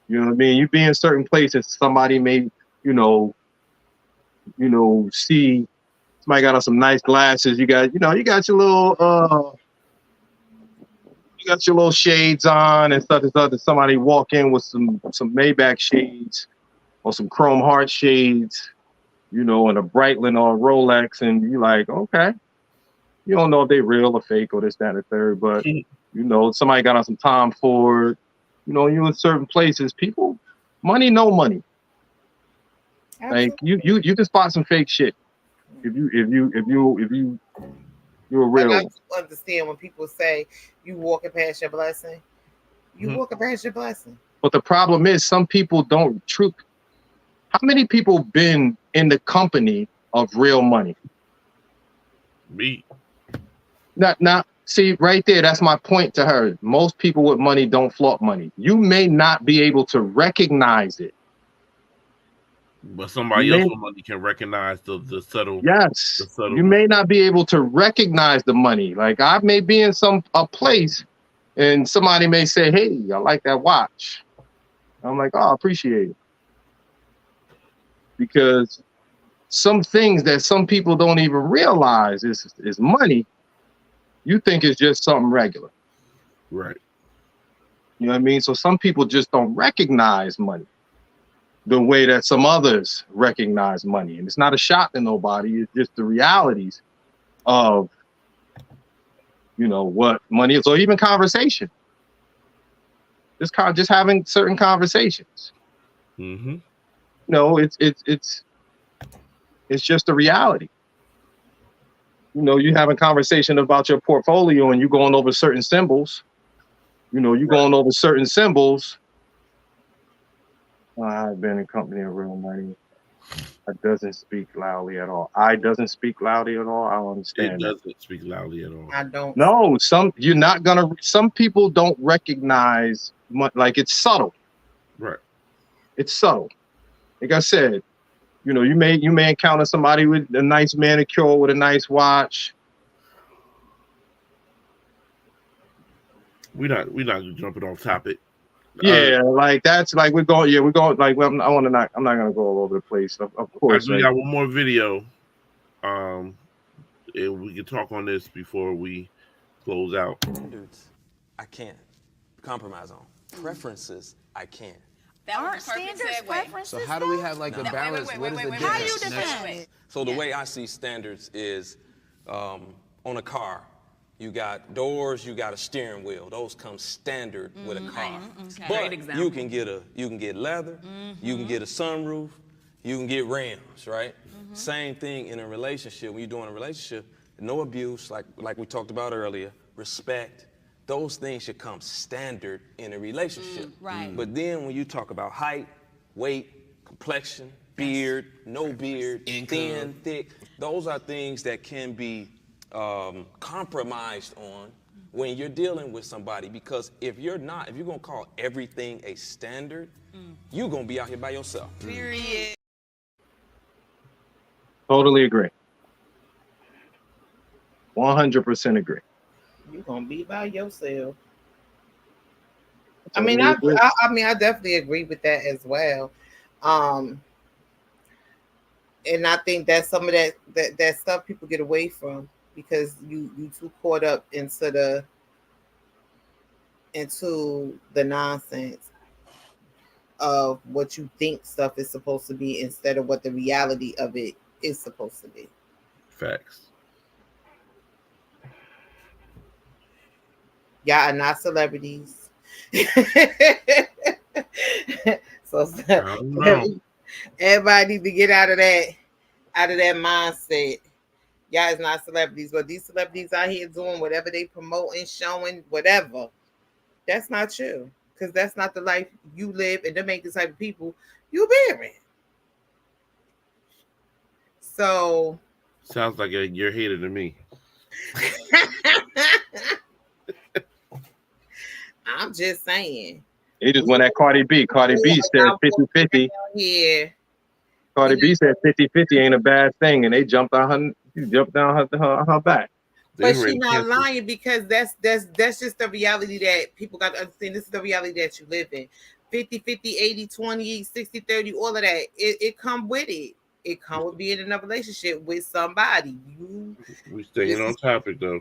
S1: You know what I mean? You be in certain places, somebody may, see somebody got on some nice glasses. You got your little shades on and stuff and stuff. And somebody walk in with some Maybach shades or some chrome heart shades, and a Breitling or a Rolex, and you like, okay. You don't know if they real or fake or this, that, and the third, but somebody got on some Tom Ford. You in certain places, people, money, no money. Absolutely. Like you can spot some fake shit if you're a real.
S2: Like I understand when people say you walking past your blessing. You walking past your blessing.
S1: But the problem is, some people don't How many people been in the company of real money?
S3: Me.
S1: Not see right there. That's my point to her. Most people with money don't flaunt money. You may not be able to recognize it,
S3: but somebody else with money can recognize the subtle.
S1: Yes,
S3: the subtle
S1: you may not be able to recognize the money. Like I may be in a place, and somebody may say, "Hey, I like that watch." I'm like, "Oh, I appreciate it," because some things that some people don't even realize is money. You think it's just something regular.
S3: Right.
S1: You know what I mean? So some people just don't recognize money the way that some others recognize money. And it's not a shot to nobody. It's just the realities of, what money is, or even conversation. Just having certain conversations.
S3: Mm-hmm.
S1: It's just a reality. You having conversation about your portfolio and you going over certain symbols. Going over certain symbols. I've been in company of real money. That doesn't speak loudly at all. Doesn't speak loudly at all. I don't understand.
S3: It doesn't speak loudly at all.
S2: I don't.
S1: No, some people don't recognize like it's subtle.
S3: Right.
S1: It's subtle. Like I said, you may encounter somebody with a nice manicure with a nice watch.
S3: We're not jumping off topic.
S1: Yeah, like that's like we're going. Like I'm not gonna go all over the place. Of course,
S3: we got one more video. And we can talk on this before we close out.
S8: Standards, I can't compromise on. Preferences, I can.
S9: That aren't standards preferences.
S8: So how do we have like a balance? What is the difference?
S9: How you define it?
S8: So the way I see standards is on a car. You got doors, you got a steering wheel. Those come standard with a car.
S9: Okay.
S8: But you can get leather, you can get a sunroof, you can get rims, right? Same thing in a relationship. When you're doing a relationship, no abuse, like we talked about earlier, respect. Those things should come standard in a relationship.
S9: Right.
S8: But then when you talk about height, weight, complexion, beard, no beard, thin, thick, those are things that can be compromised on when you're dealing with somebody, because if you're gonna call everything a standard, you're gonna be out here by yourself.
S9: Period.
S1: Totally agree. 100% agree.
S2: You're gonna be by yourself.
S1: Totally
S2: I definitely agree with that as well. And I think that's some of that stuff people get away from because you too caught up into the nonsense of what you think stuff is supposed to be instead of what the reality of it is supposed to be.
S3: Facts.
S2: Y'all are not celebrities. So everybody need to get out of that mindset. Y'all is not celebrities, but these celebrities out here doing whatever they promoting, showing, whatever. That's not you. because that's not the life you live, and them ain't the type of people you marry. So
S3: Sounds like you're hater than me.
S2: I'm just saying.
S1: They just went at Cardi B. Cardi B said 50-50.
S2: Yeah.
S1: Cardi B said 50-50 ain't a bad thing, and they jumped down her back.
S2: But she's not lying, because that's just the reality that people got to understand. This is the reality that you live in. 50-50, 80-20, 60-30, all of that. It come with it. It come with being in a relationship with somebody.
S3: We staying on topic though.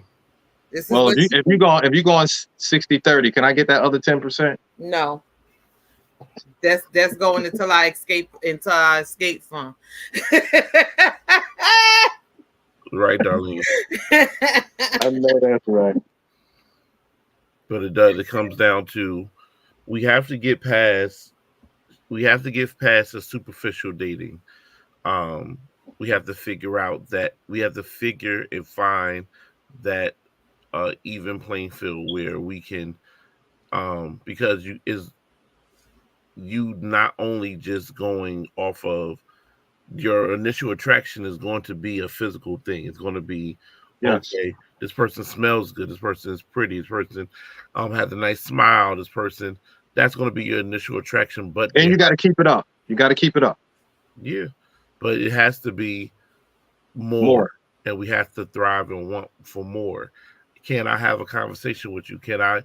S1: Well, if you going 60-30, can I get that other 10%?
S2: No. That's going until I escape from.
S3: Right, Darlene.
S1: I know that's right.
S3: But it does. It comes down to we have to get past the superficial dating. We have to figure out that we have to figure and find that even playing field where we can, because you not only just going off of your initial attraction is going to be a physical thing. It's going to be,
S1: yes,
S3: okay, this person smells good. This person is pretty. This person has a nice smile. This person, that's going to be your initial attraction. But
S1: and you got to keep it up. You got to keep it up.
S3: Yeah, but it has to be more, and we have to thrive and want for more. Can I have a conversation with you? Can I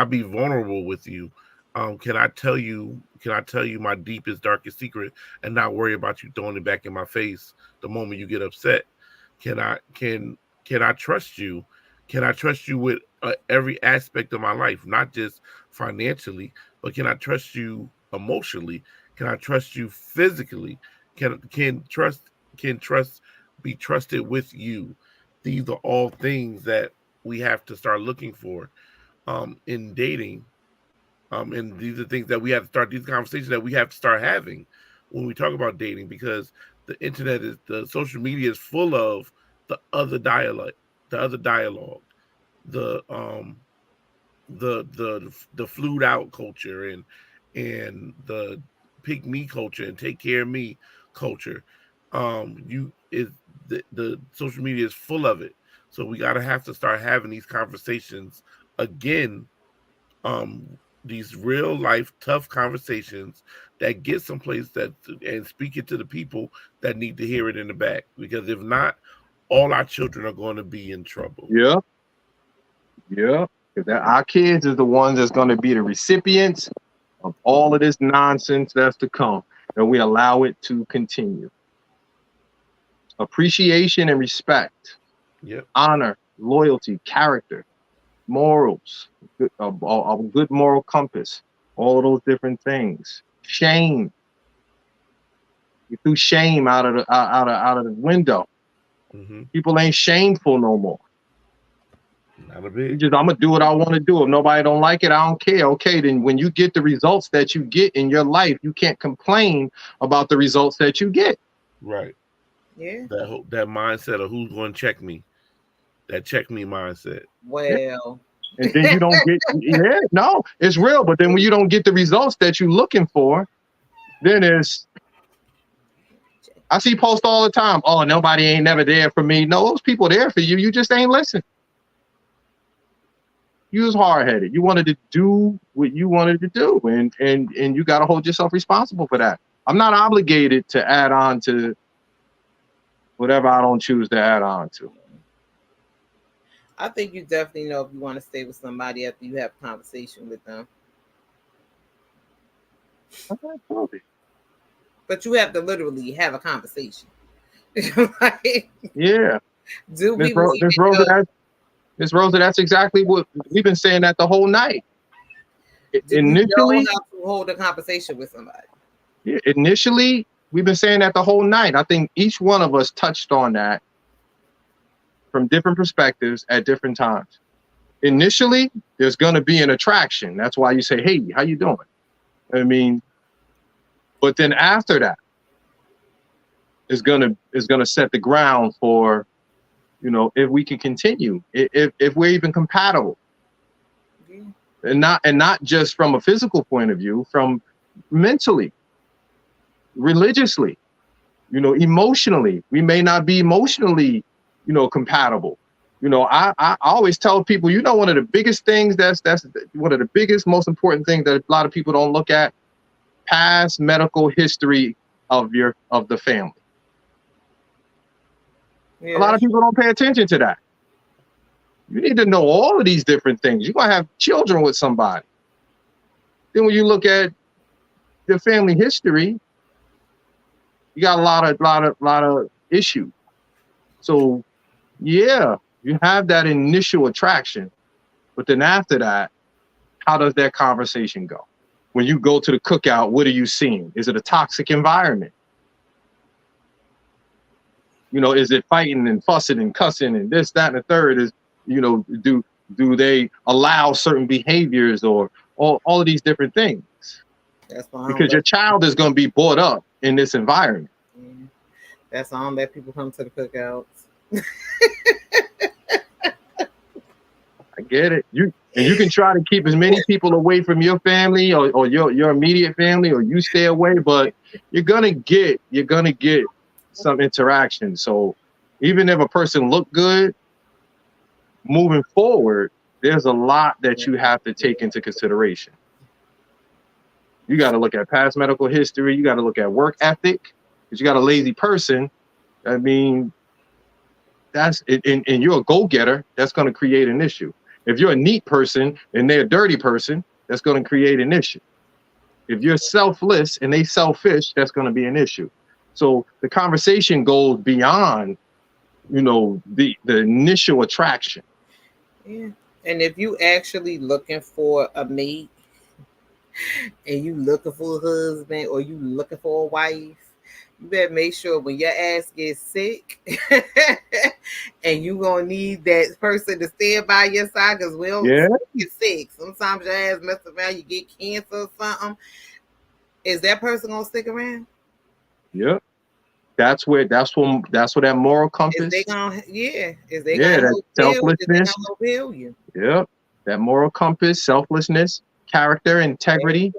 S3: be vulnerable with you? Can I tell you my deepest, darkest secret and not worry about you throwing it back in my face the moment you get upset? Can I trust you? Can I trust you with every aspect of my life, not just financially, but can I trust you emotionally? Can I trust you physically? Can trust be trusted with you? These are all things that we have to start looking for in dating. And these are things that we have to start, these conversations that we have to start having when we talk about dating, because the social media is full of the other dialogue, the flued out culture and the pick me culture and take care of me culture. The social media is full of it. So we gotta have to start having these conversations again, these real life tough conversations that get someplace and speak it to the people that need to hear it in the back. Because if not, all our children are going to be in trouble.
S1: Yeah. Our kids is the ones that's going to be the recipients of all of this nonsense that's to come, and we allow it to continue. Appreciation and respect, honor, loyalty, character, morals, a good moral compass, all of those different things. Shame, you threw shame out of the window.
S3: Mm-hmm.
S1: People ain't shameful no more.
S3: Not a bit.
S1: I'm gonna do what I want to do. If nobody don't like it, I don't care. Okay, then when you get the results that you get in your life, you can't complain about the results that you get.
S3: Right.
S2: Yeah.
S3: That mindset of who's going to check me. That check me mindset.
S2: Well.
S1: And then you don't get, no, it's real. But then when you don't get the results that you're looking for, then I see posts all the time. Oh, nobody ain't never there for me. No, those people there for you. You just ain't listen. You was hard-headed. You wanted to do what you wanted to do, and you got to hold yourself responsible for that. I'm not obligated to add on to whatever I don't choose to add on to.
S2: I think you definitely know if you want to stay with somebody after you have a conversation with them. But you have to literally have a conversation.
S1: Like, yeah.
S2: Do
S1: Miss Rosa, that's exactly what we've been saying that the whole night.
S2: Initially, you have to hold a conversation with somebody.
S1: Yeah, initially, we've been saying that the whole night. I think each one of us touched on that from different perspectives at different times. Initially, there's going to be an attraction. That's why you say, hey, how you doing? I mean, but then after that, is going to set the ground for, if we can continue, if we're even compatible. and not just from a physical point of view, from mentally, religiously, emotionally. We may not be emotionally, compatible. I always tell people, one of the biggest things that's one of the biggest, most important things that a lot of people don't look at: past medical history of the family.
S2: Yeah.
S1: A lot of people don't pay attention to that. You need to know all of these different things. You're gonna have children with somebody. Then when you look at the family history, you got a lot of issues. So yeah, you have that initial attraction, but then after that, how does that conversation go? When you go to the cookout, what are you seeing? Is it a toxic environment? Is it fighting and fussing and cussing and this, that, and the third? Is, do they allow certain behaviors or all of these different things?
S2: That's why
S1: Because your child is going to be brought up in this environment.
S2: Yeah. That's why I don't let people come to the cookouts.
S1: I get it. You can try to keep as many people away from your family or your immediate family, or you stay away, but you're gonna get some interaction. So even if a person look good, moving forward, there's a lot that you have to take into consideration. You got to look at past medical history. You got to look at work ethic. Because you got a lazy person, I mean, that's and you're a go-getter, that's going to create an issue. If you're a neat person and they're a dirty person, that's going to create an issue. If you're selfless and they selfish, that's going to be an issue. So the conversation goes beyond, the initial attraction.
S2: Yeah. And if you actually looking for a mate and you looking for a husband or you looking for a wife, you better make sure when your ass gets sick and you gonna need that person to stand by your side, because we don't get sick. Sometimes your ass mess around, you get cancer or something. Is that person gonna stick around?
S1: Yep. That's where that moral compass.
S2: Is they gonna
S1: that selflessness.
S2: You?
S1: Yep. That moral compass, selflessness, character, integrity,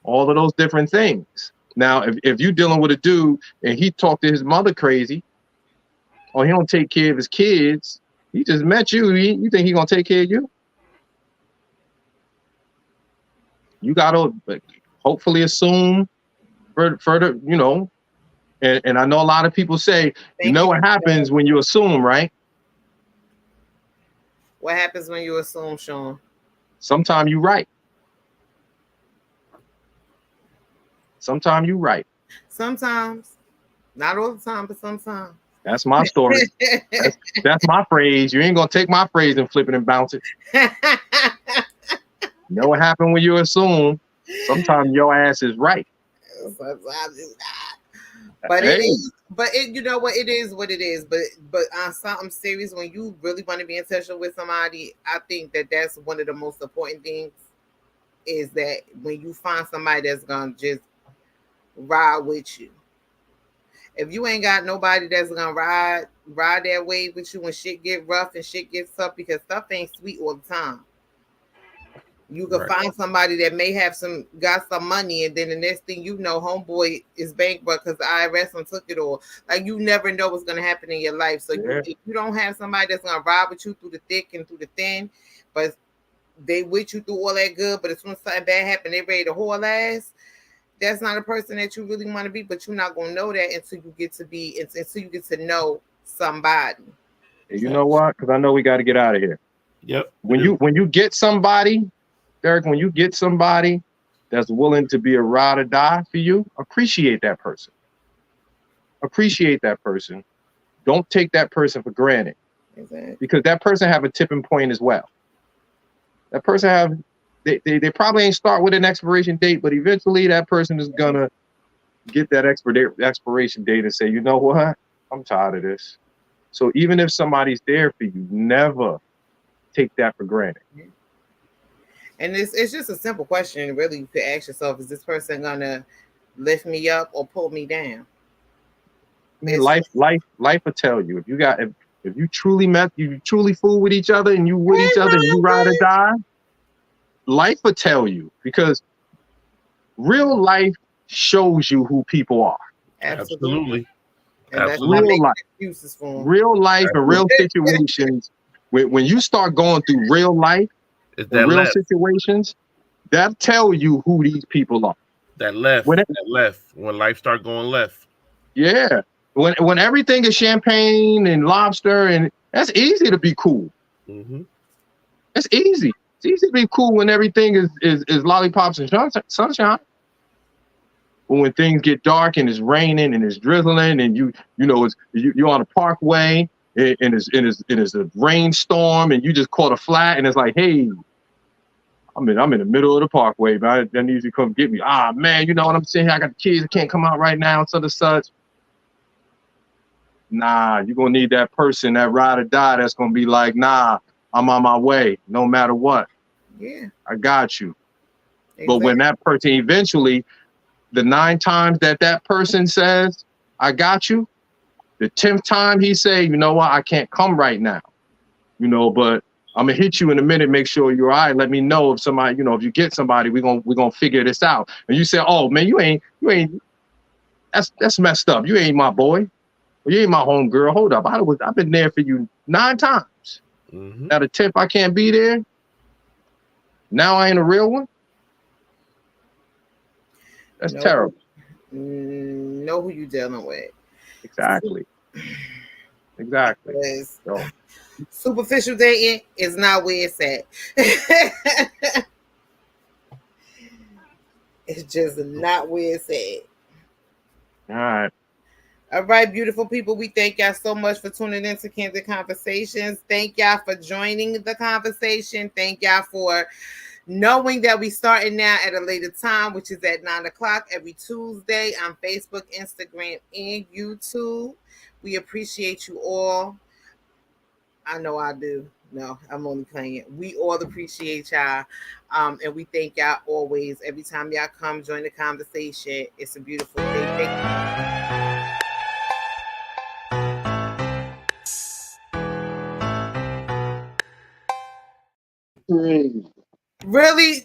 S1: all of those different things. Now, if you're dealing with a dude and he talked to his mother crazy, or he don't take care of his kids, he just met you. You think he gonna take care of you? You gotta hopefully assume further, And I know a lot of people say, what happens when you assume, right?
S2: What happens when you assume, Sean?
S1: Sometimes you're right. Sometimes you're right.
S2: Sometimes. Not all the time, but sometimes.
S1: That's my story. that's my phrase. You ain't going to take my phrase and flip it and bounce it. You know what happened when you assume? Sometimes your ass is right.
S2: Sometimes it's not. But it is. But you know what? It is what it is. But on something serious, when you really want to be intentional with somebody, I think that's one of the most important things. Is that when you find somebody that's gonna just ride with you. If you ain't got nobody that's gonna ride that way with you when shit get rough and shit gets tough, because stuff ain't sweet all the time. You can find somebody that may have got some money, and then the next thing you know, homeboy is bankrupt because the IRS took it all. Like, you never know what's gonna happen in your life. So if you don't have somebody that's gonna ride with you through the thick and through the thin, but they with you through all that good, but as soon as something bad happen, they ready to haul ass. That's not a person that you really want to be, but you're not gonna know that until you get to know somebody.
S1: You know what? Because I know we got to get out of here.
S3: Yep.
S1: When you get somebody, Derek, when you get somebody that's willing to be a ride or die for you, appreciate that person. Appreciate that person. Don't take that person for granted.
S2: Exactly.
S1: Because that person have a tipping point as well. That person they probably ain't start with an expiration date, but eventually that person is gonna get that expiration date and say, you know what? I'm tired of this. So even if somebody's there for you, never take that for granted.
S2: And it's just a simple question, really, to ask yourself: is this person gonna lift me up or pull me down?
S1: I mean, life will tell you. If you truly fool with each other and you with each other and you ride or die, life will tell you, because real life shows you who people are.
S3: Absolutely.
S2: And that's not
S1: Real
S2: making
S1: life.
S2: excuses for them.
S1: Real life and real situations. When you start going through real life and real situations, that tell you who these people are.
S3: That left. When life start going left.
S1: Yeah. When everything is champagne and lobster, and that's easy to be cool.
S3: Mm-hmm.
S1: It's easy. It's easy to be cool when everything is lollipops and sunshine. But when things get dark and it's raining and it's drizzling and you're on a parkway and it's a rainstorm and you just caught a flat and it's like, hey, I'm in the middle of the parkway, man. I need you to come get me. Ah, man, you know what I'm saying? I got the kids. I can't come out right now. Such and such. Nah, you're going to need that person, that ride or die, that's going to be like, nah, I'm on my way, no matter what.
S2: Yeah.
S1: I got you.
S2: Exactly.
S1: But when that person eventually, the 9 times that person says, I got you, the 10th time he say, you know what, I can't come right now. But I'm going to hit you in a minute, make sure you're all right. Let me know if somebody, if you get somebody, we're gonna figure this out. And you say, oh, man, you ain't, that's messed up. You ain't my boy. You ain't my home girl. Hold up. I've been there for you 9 times.
S3: Mm-hmm.
S1: Now the 10th I can't be there. Now I ain't a real one. That's terrible.
S2: Know who you dealing with.
S1: Exactly.
S2: So, superficial dating is not where it's at. It's just not where it's at. All right, beautiful people. We thank y'all so much for tuning in to Candid Conversations. Thank y'all for joining the conversation. Thank y'all for knowing that we starting now at a later time, which is at 9:00 every Tuesday on Facebook, Instagram, and YouTube. We appreciate you all. I know I do. No, I'm only playing. We all appreciate y'all. And we thank y'all always. Every time y'all come join the conversation, it's a beautiful thing. Thank you. Really,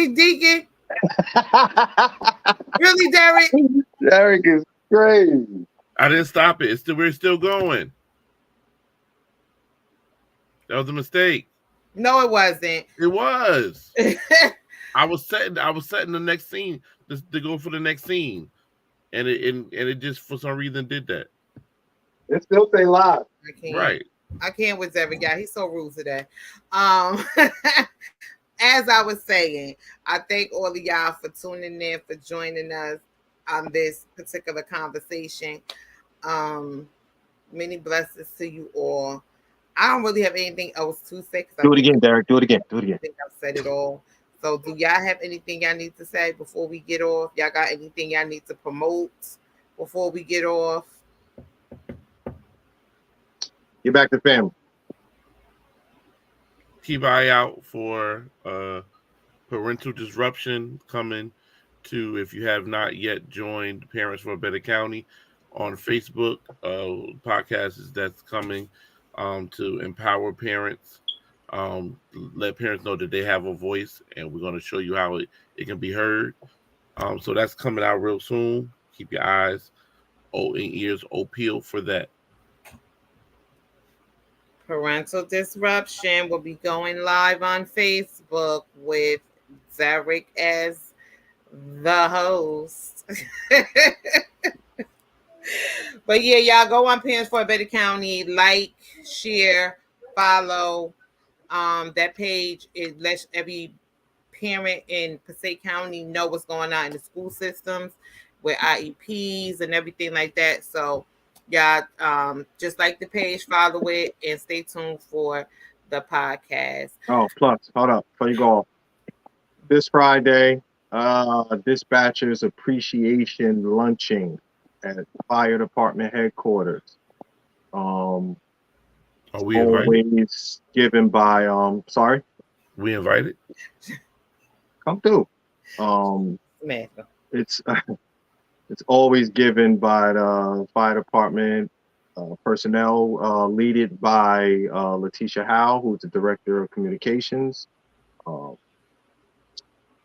S2: Deacon? Really, Derek?
S1: Derek is crazy.
S3: I didn't stop it. We're still going. That was a mistake.
S2: No, it wasn't.
S3: It was. I was setting the next scene to go for the next scene, and it just for some reason did that.
S1: It still say live.
S3: Right.
S2: I can't with Derek, guy. He's so rude today. As I was saying, I thank all of y'all for tuning in, for joining us on this particular conversation. Many blessings to you all. I don't really have anything else to say.
S1: Do it again, Derek. Do it again.
S2: I think I've said it all. So do y'all have anything y'all need to say before we get off? Y'all got anything y'all need to promote before we get off?
S1: Get back to family.
S3: Keep an eye out for parental disruption coming to, if you have not yet joined Parents for a Better County on Facebook. Podcast that's coming to empower parents, let parents know that they have a voice, and we're going to show you how it can be heard. So that's coming out real soon. Keep your eyes and ears peeled for that.
S2: Parental Disruption will be going live on Facebook with Derek as the host. But yeah, y'all go on Parents for a Better County, like, share, follow. That page, it lets every parent in Passaic County know what's going on in the school systems with IEPs and everything like that. So y'all just like the page, follow it, and stay tuned for the podcast.
S1: Oh, plus, hold up before you go off. This Friday, Dispatchers Appreciation Lunching at Fire Department headquarters.
S3: Are we invited?
S1: Always given by sorry?
S3: We invited?
S1: Come through. It's always given by the fire department personnel, leaded by Letitia Howe, who's the director of communications.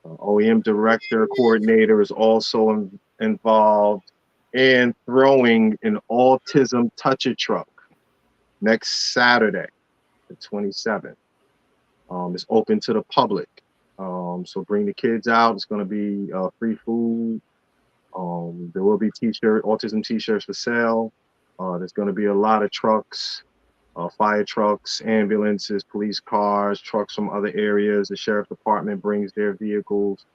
S1: OEM director, coordinator is also involved, and throwing an autism touch-a truck next Saturday, the 27th. It's open to the public. So bring the kids out. It's going to be free food. There will be autism t-shirts for sale. There's going to be a lot of trucks, fire trucks, ambulances, police cars, trucks from other areas. The sheriff department brings their vehicles.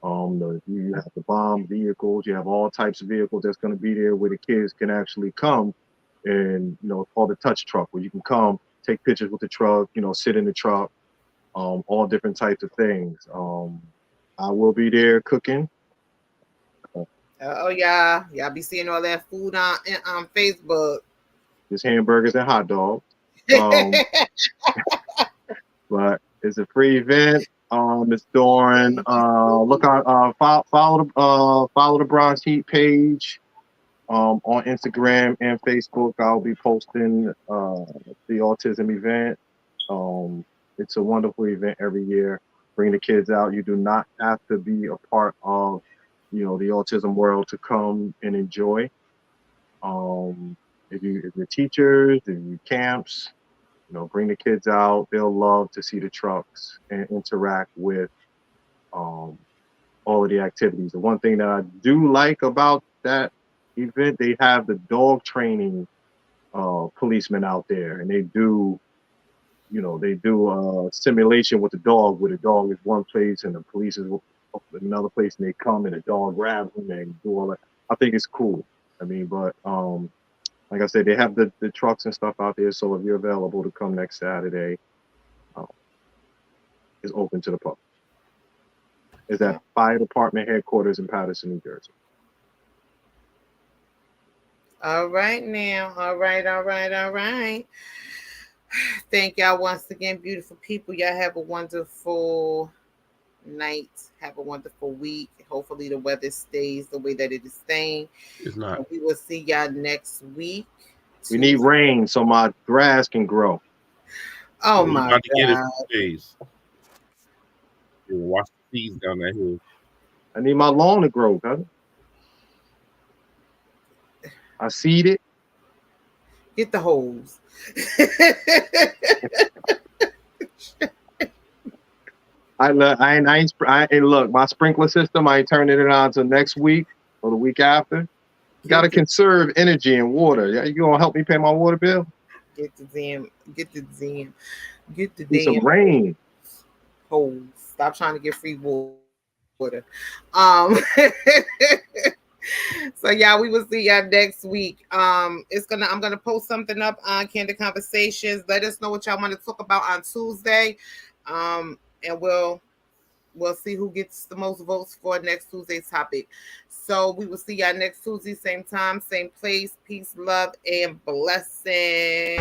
S1: You have the bomb vehicles. You have all types of vehicles that's going to be there where the kids can actually come, and it's called the touch truck, where you can come, take pictures with the truck, sit in the truck, all different types of things. I will be there cooking.
S2: Oh yeah, y'all be seeing all that food on Facebook.
S1: Just hamburgers and hot dogs. But it's a free event. It's during follow the Bronx Heat page on Instagram and Facebook. I'll be posting the autism event. It's a wonderful event every year. Bring the kids out. You do not have to be a part of the autism world to come and enjoy. If you're teachers, if you camps, bring the kids out. They'll love to see the trucks and interact with all of the activities. The one thing that I do like about that event, they have the dog training policemen out there, and they do a simulation with the dog, where the dog is one place and the police is another place, and they come and the dog grabs them and do all that. I think it's cool. But like I said, they have the trucks and stuff out there. So if you're available to come next Saturday, it's open to the public. It's at Fire Department headquarters in Paterson, New Jersey.
S2: All right now. All right. Thank y'all once again, beautiful people. Y'all have a wonderful night. Have a wonderful week. Hopefully the weather stays the way that it is staying.
S3: It's not.
S2: And we will see y'all next week.
S1: We need rain so my grass can grow.
S2: Oh my God.
S3: Get it for days. Watch the seeds down that hill.
S1: I need my lawn to grow, cousin. I seed it.
S2: Get the hose.
S1: Look, my sprinkler system, I ain't turning it on until next week or the week after. You got to conserve energy and water. You gonna help me pay my water bill?
S2: Get the damn
S1: Need some rain.
S2: Hose. Stop trying to get free water. So yeah, we will see y'all next week. I'm gonna post something up on Candid Conversations. Let us know what y'all want to talk about on Tuesday. And we'll see who gets the most votes for next Tuesday's topic. So we will see y'all next Tuesday, same time, same place. Peace, love, and blessings.